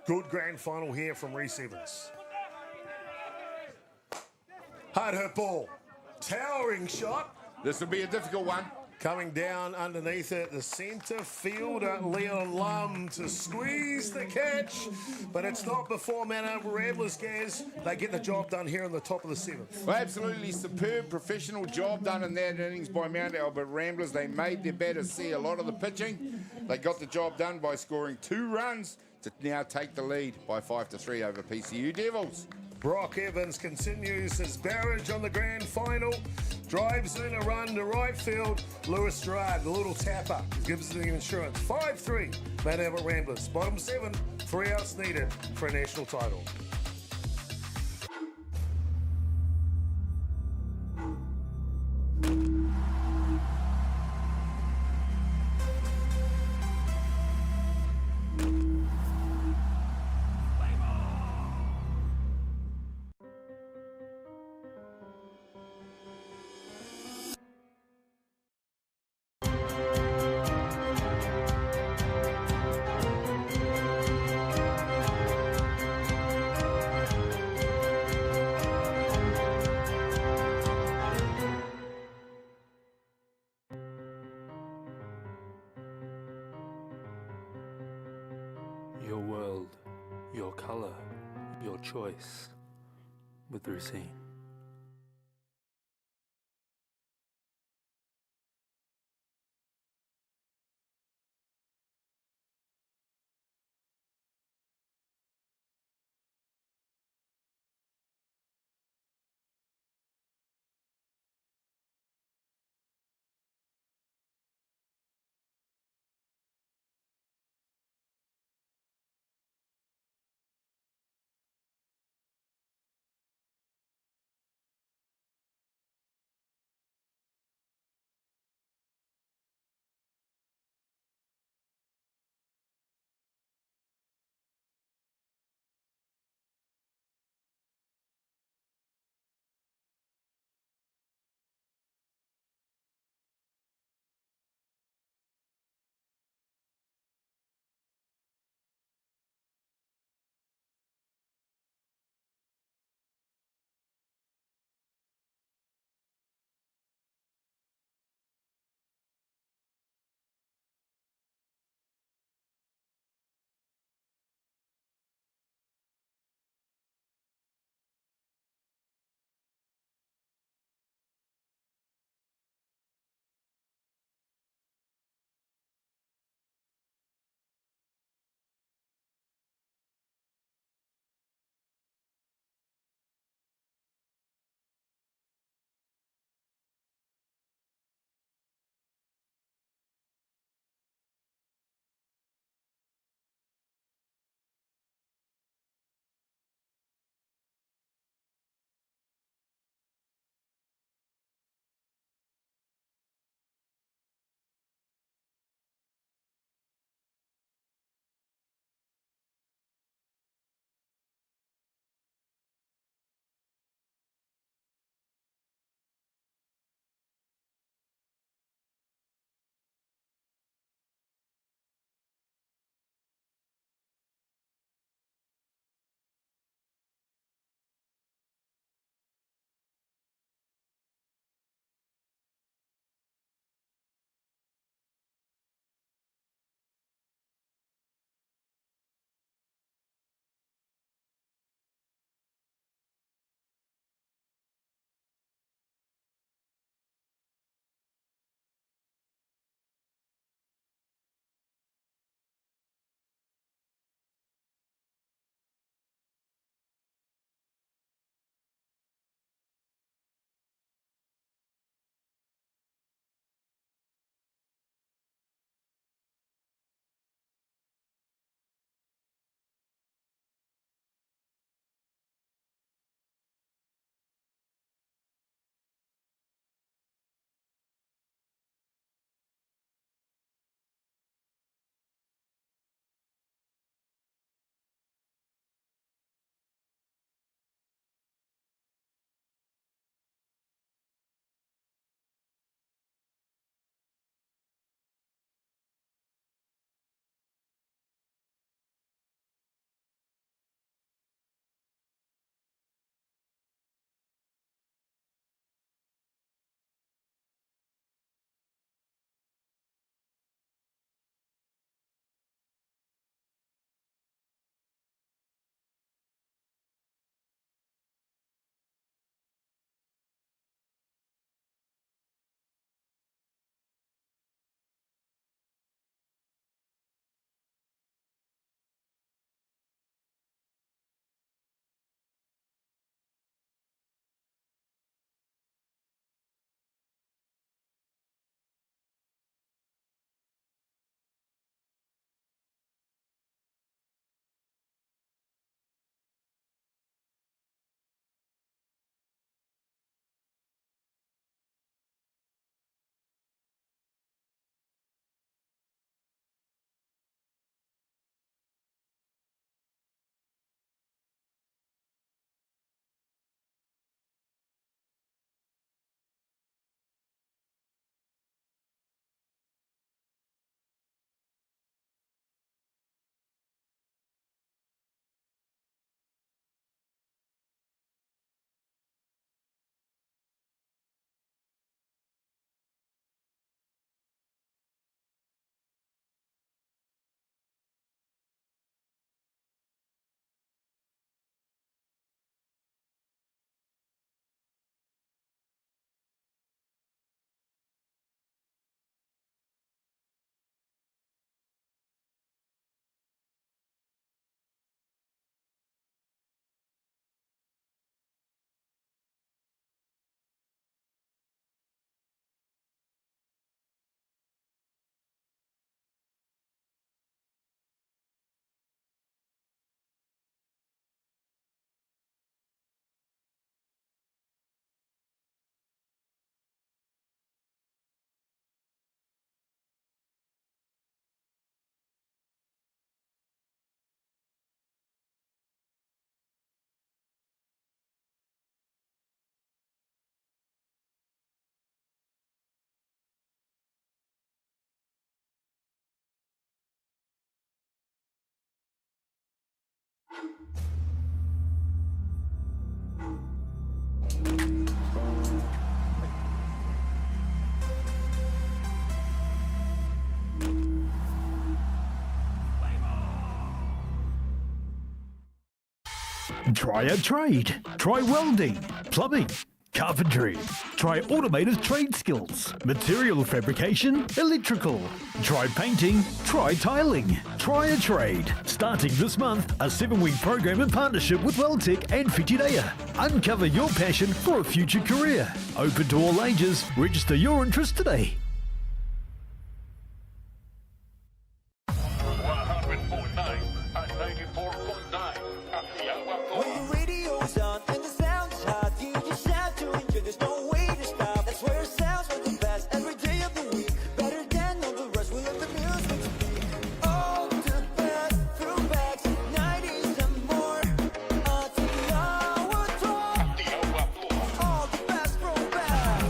Good grand final here from Reese Evans. Hard hit ball. Towering shot. This will be a difficult one. Coming down underneath it, the centre fielder, Leon Lum, to squeeze the catch. But it's not before Ramblers, Gaz. They get the job done here in the top of the 7th. Well, absolutely superb professional job done in that innings by Mount Albert Ramblers. They made their batters see a lot of the pitching. They got the job done by scoring 2 runs to now take the lead by 5-3 over PCU Devils. Brock Evans continues his barrage on the grand final. Drives in a run to right field. Lewis Gerard, the little tapper, gives the insurance. 5-3, Mount Albert Ramblers. Bottom 7, 3 outs needed for a national title. Your world, your colour, your choice with Racine. Try a trade. Try welding, plumbing, carpentry. Try automated trade skills, material fabrication, electrical. Try painting, try tiling. Try a trade. Starting this month, a 7-week program in partnership with Welltech and Whitireia. Uncover your passion for a future career. Open to all ages. Register your interest today. 100.9 and 94.9 Atiawa Toa. When the radio's on and the sound is hot, you just have to enjoy. There's no way to stop. That's where it sounds like the best every day of the week. Better than all the rest. We let the music speak. All the best throwbacks, 90s and more. Atiawa Toa. All the best throwbacks.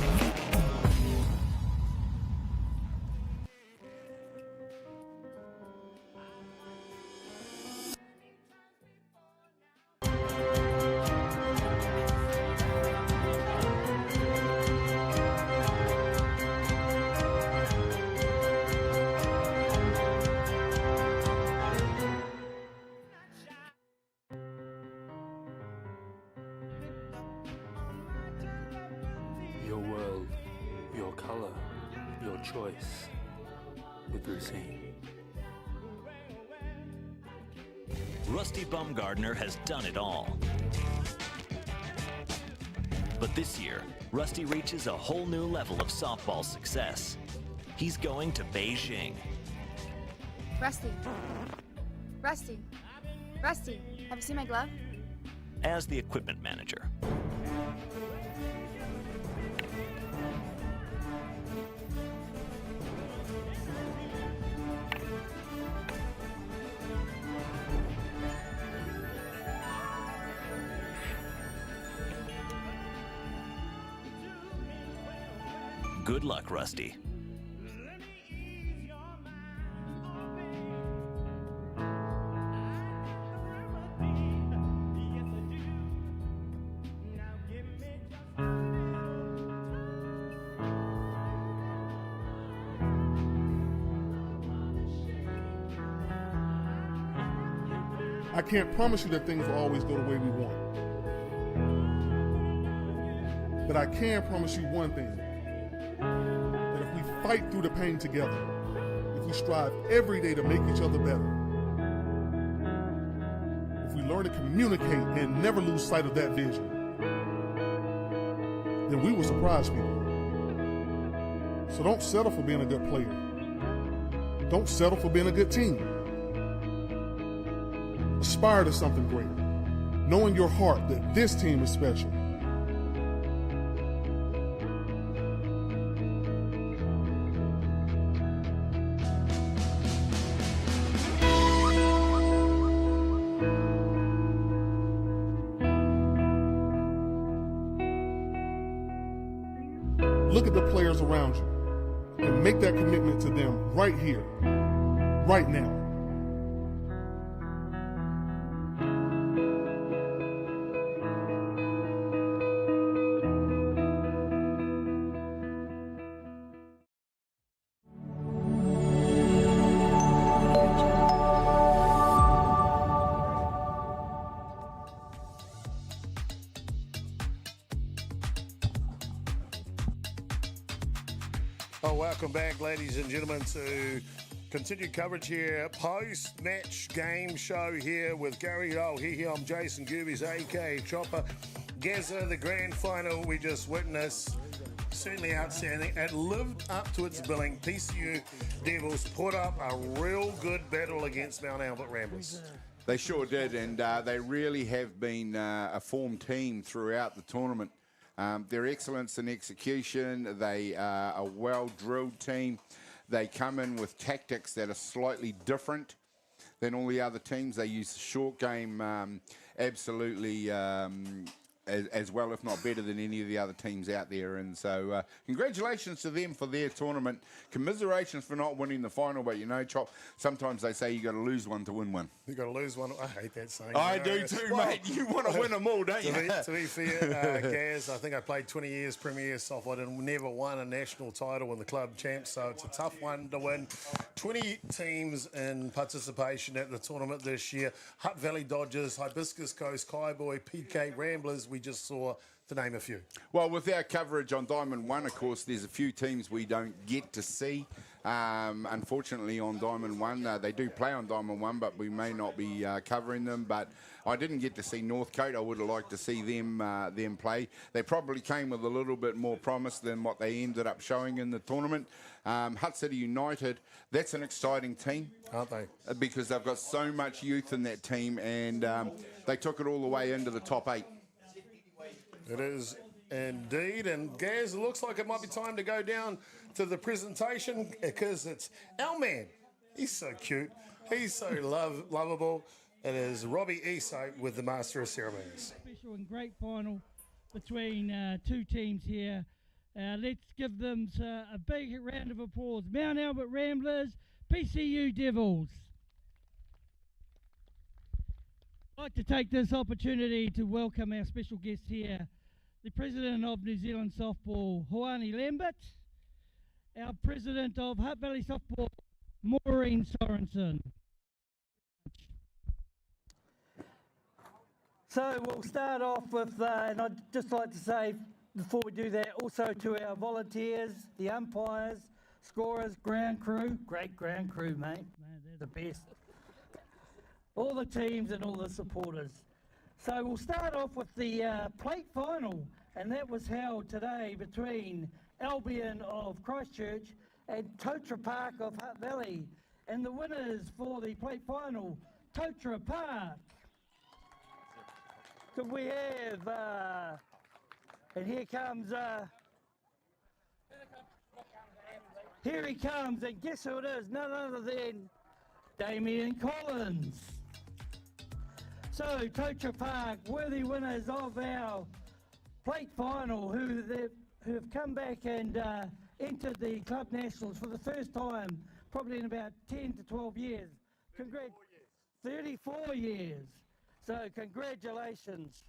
Your world, your color, your choice. With Lucine. Rusty Bumgardner has done it all. But this year, Rusty reaches a whole new level of softball success. He's going to Beijing. Rusty. Rusty. Rusty, have you seen my glove? As the equipment manager. Good luck, Rusty. I can't promise you that things will always go the way we want. But I can promise you one thing. That if we fight through the pain together, if we strive every day to make each other better, if we learn to communicate and never lose sight of that vision, then we will surprise people. So don't settle for being a good player. Don't settle for being a good team. Aspire to something greater, know in your heart that this team is special. Look at the players around you and make that commitment to them right here, right now. Welcome back, ladies and gentlemen, to continued coverage here, post-match game show here with Gary O'Hihi. I'm Jason Gerbes, a.k.a. Chopper. Gazza, the grand final we just witnessed, certainly outstanding. It lived up to its billing. PCU Devils put up a real good battle against Mount Albert Ramblers. They sure did, and they really have been a formed team throughout the tournament. Their excellence in execution, they are a well-drilled team. They come in with tactics that are slightly different than all the other teams. They use the short game absolutely as well, if not better, than any of the other teams out there. And so congratulations to them for their tournament. Commiserations for not winning the final, but you know, Chop, sometimes they say you got to lose one to win one. You got to lose one. I hate that saying. I do too, mate. You want to win them all, don't you? To be fair, Gaz, I think I played 20 years Premier softball and never won a national title in the club champs, so it's a tough one to win. 20 teams in participation at the tournament this year. Hutt Valley Dodgers, Hibiscus Coast, Kaiboy, PK, Ramblers, we just saw, to name a few. Well, with our coverage on Diamond 1, of course, there's a few teams we don't get to see. Unfortunately, on Diamond 1, they do play on Diamond 1, but we may not be covering them. But I didn't get to see Northcote. I would have liked to see them play. They probably came with a little bit more promise than what they ended up showing in the tournament. Hutt City United, that's an exciting team. Aren't they? Because they've got so much youth in that team, and they took it all the way into the top 8. It is indeed. And Gaz, it looks like it might be time to go down to the presentation because it's our man. He's so cute. He's so lovable. It is Robbie Iso with the Master of Ceremonies. Special and great final between two teams here. Let's give them a big round of applause. Mount Albert Ramblers, PCU Devils. I'd like to take this opportunity to welcome our special guest here, the President of New Zealand Softball, Hoani Lambert, our President of Hutt Valley Softball, Maureen Sorensen. So we'll start off with, and I'd just like to say before we do that, also to our volunteers, the umpires, scorers, ground crew, great ground crew, mate. Man, they're the best. All the teams and all the supporters. So we'll start off with the plate final, and that was held today between Albion of Christchurch and Totra Park of Hutt Valley. And the winners for the plate final, Totra Park. Could we have, and here he comes, and guess who it is? None other than Damien Collins. So, Totra Park, worthy winners of our plate final, who have come back and entered the Club Nationals for the first time, probably in about 10 to 12 years. 34 years. So, congratulations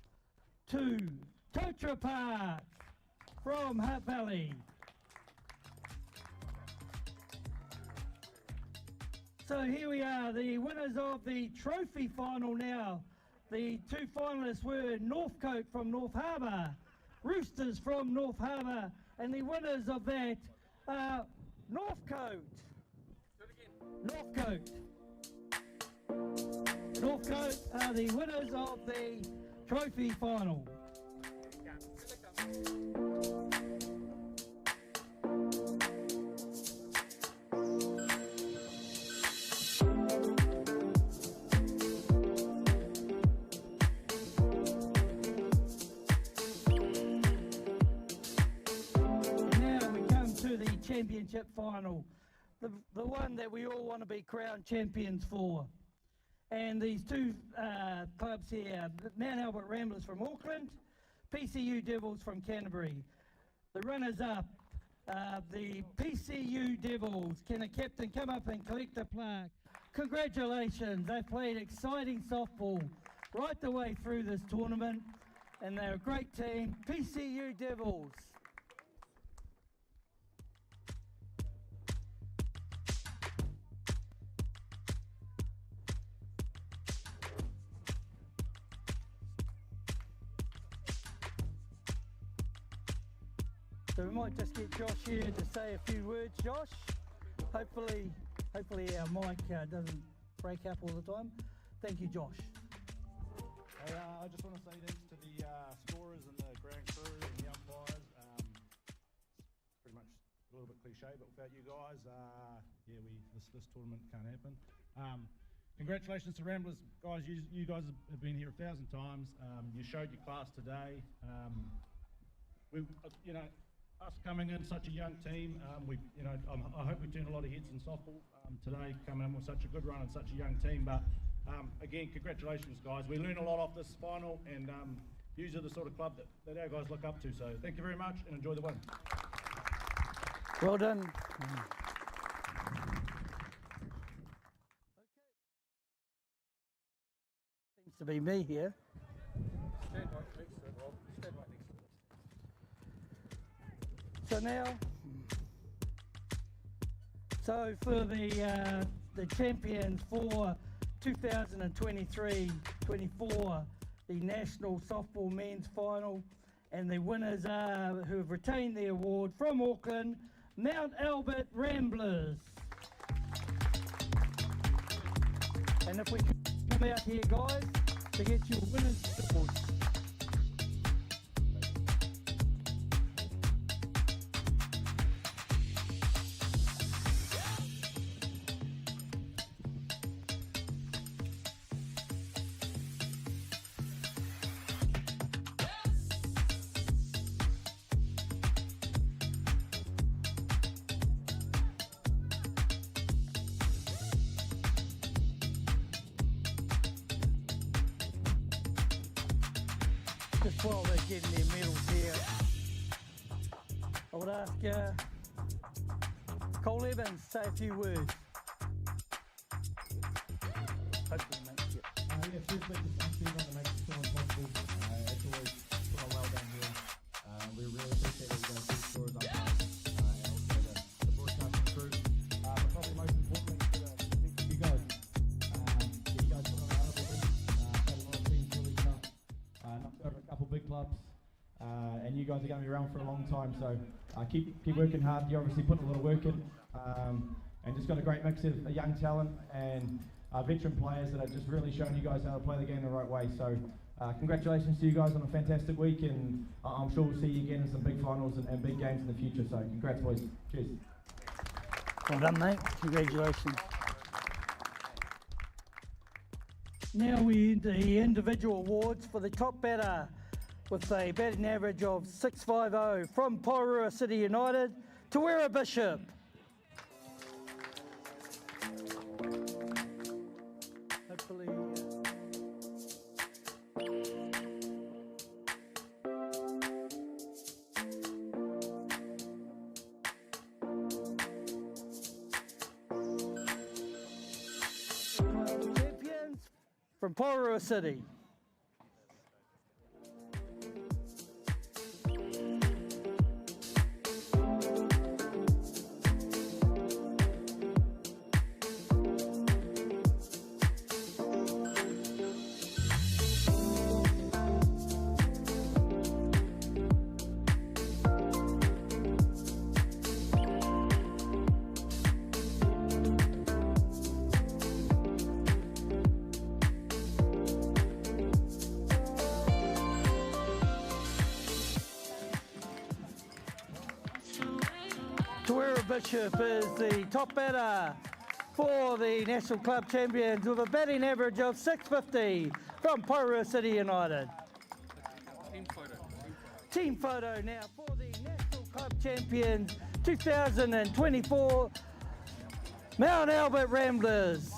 to Totra Park from Hutt Valley. So here we are, the winners of the trophy final now. The two finalists were Northcote from North Harbour, Roosters from North Harbour, and the winners of that are Northcote. Northcote are the winners of the trophy final. Championship final, the one that we all want to be crowned champions for. And these two clubs here, Mount Albert Ramblers from Auckland, PCU Devils from Canterbury. The runners up, the PCU Devils. Can a captain come up and collect the plaque? Congratulations, they played exciting softball right the way through this tournament, and they're a great team, PCU Devils. So we might just get Josh here to say a few words. Josh, hopefully our mic doesn't break up all the time. Thank you, Josh. Hey, I just want to say thanks to the scorers and the ground crew and the umpires. Pretty much a little bit cliche, but without you guys, this tournament can't happen. Congratulations to Ramblers, guys. You guys have been here 1,000 times. You showed your class today. Us coming in such a young team, I hope we turn a lot of heads in softball today, coming in with such a good run and such a young team. But again, congratulations, guys. We learned a lot off this final, and usually the sort of club that our guys look up to. So thank you very much and enjoy the win. Well done. Seems to be me here. Stand right next to it, Rob. Stand right next to it. So now, for the champions for 2023-24, the National Softball Men's Final, and the winners are, who have retained the award from Auckland, Mount Albert Ramblers. And if we can come out here, guys, to get your winners' awards. Just while they're getting their medals here, I would ask Cole Evans to say a few words. Hopefully, mate. Yeah, firstly, just want to make it so impossible. It's always put on well down here. We really appreciate all you guys do for us up and also the broadcasting crew. But probably most importantly, you guys. You guys put on a hell of a week. Had a lot of teams really tough. Knocked over a couple big clubs. And you guys are going to be around for a long time, so keep working hard. You obviously put a lot of work in, and just got a great mix of young talent and veteran players that are just really showing you guys how to play the game the right way. So congratulations to you guys on a fantastic week, and I'm sure we'll see you again in some big finals and big games in the future. So congrats, boys. Cheers. Well done, mate. Congratulations. Now we enter the individual awards for the top batter with a batting average of 650 from Porirua City United, Tawera Bishop. Hopefully. Champions from Porirua City. Tawera Bishop is the top batter for the National Club Champions with a batting average of 650 from Porirua City United. Team photo now for the National Club Champions 2024 Mount Albert Ramblers.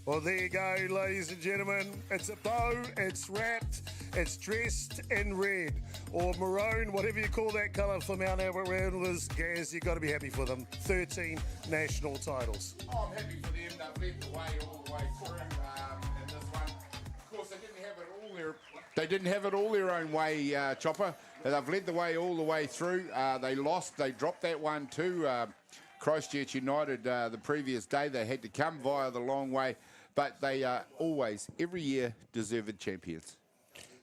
Well, there you go, ladies and gentlemen. It's a bow, it's wrapped, it's dressed in red or maroon, whatever you call that colour for Mount Albert Ramblers. Gaz, you've got to be happy for them. 13 national titles. Oh, I'm happy for them. They've led the way all the way through in this one. Of course, they didn't have it all their own way, Chopper. They've led the way all the way through. They lost. They dropped that one to Christchurch United the previous day. They had to come via the long way. But they are always, every year, deserved champions.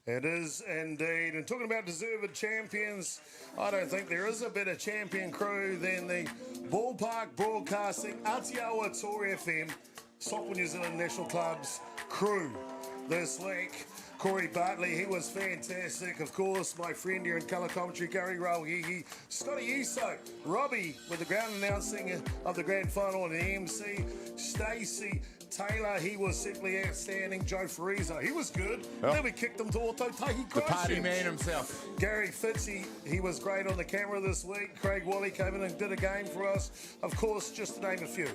It is indeed. And talking about deserved champions, I don't think there is a better champion crew than the Ballpark Broadcasting Atiawa Toa FM Softball New Zealand National Club's crew this week. Corey Bartley, he was fantastic. Of course, my friend here in colour commentary, Gary Rauhihi. Scotty Iso, Robbie with the ground announcing of the grand final and the MC. Stacey Taylor, he was simply outstanding. Joe Fraser, he was good. Oh. Then we kicked him to Otautahi The party Christchurch. man himself. Gary Fitzy, he was great on the camera this week. Craig Wally came in and did a game for us. Of course, just to name a few.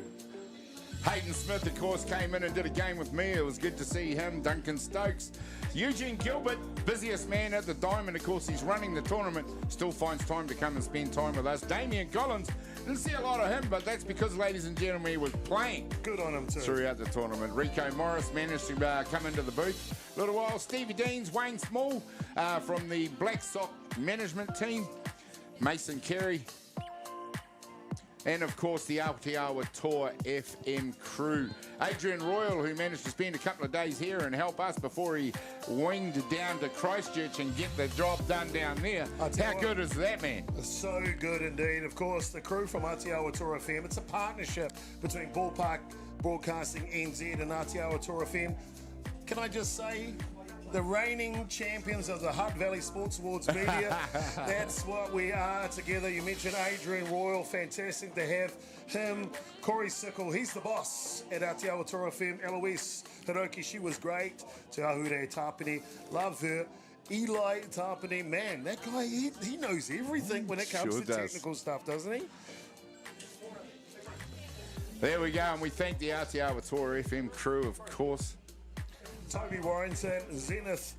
Hayden Smith, of course, came in and did a game with me. It was good to see him. Duncan Stokes. Eugene Gilbert, busiest man at the Diamond. Of course, he's running the tournament. Still finds time to come and spend time with us. Damien Collins, didn't see a lot of him, but that's because, ladies and gentlemen, he was playing. Good on him, too. Throughout the tournament. Rico Morris managed to come into the booth a little while. Stevie Deans, Wayne Small from the Black Sock management team. Mason Carey. And, of course, the Atiawa Toa FM crew. Adrian Royal, who managed to spend a couple of days here and help us before he winged down to Christchurch and get the job done down there. How good is that, man? So good indeed. Of course, the crew from Atiawa Toa FM. It's a partnership between Ballpark Broadcasting NZ and Atiawa Toa FM. Can I just say, the reigning champions of the Hutt Valley Sports Awards media. That's what we are together. You mentioned Adrian Royal, fantastic to have him. Corey Sickle, he's the boss at Atiawa Toa FM. Eloise Hiroki, she was great. Te Ahure Tapini, love her. Eli Tapini, man, that guy, he knows everything when it comes to technical stuff, doesn't he? There we go, and we thank the Atiawa Toa FM crew, of course. Toby Warrington, Zenith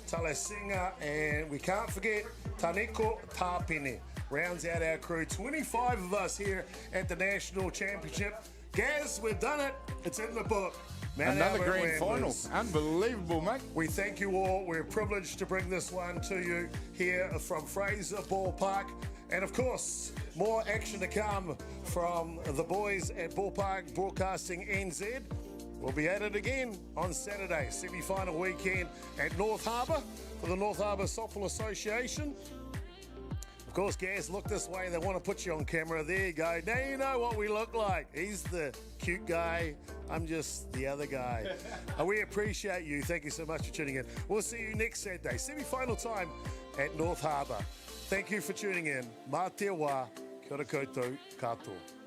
Talasinga, and we can't forget Taneko Tapini. Rounds out our crew. 25 of us here at the National Championship. Gaz, we've done it. It's in the book. Mount Another Albert grand Ramblers. final. Unbelievable, mate. We thank you all. We're privileged to bring this one to you here from Fraser Ballpark. And of course, more action to come from the boys at Ballpark Broadcasting NZ. We'll be at it again on Saturday, semi-final weekend at North Harbour for the North Harbour Softball Association. Of course, Gaz, look this way. They want to put you on camera. There you go. Now you know what we look like. He's the cute guy. I'm just the other guy. We appreciate you. Thank you so much for tuning in. We'll see you next Saturday, semi-final time at North Harbour. Thank you for tuning in. Mā te wā, kia ora koutou, katoa.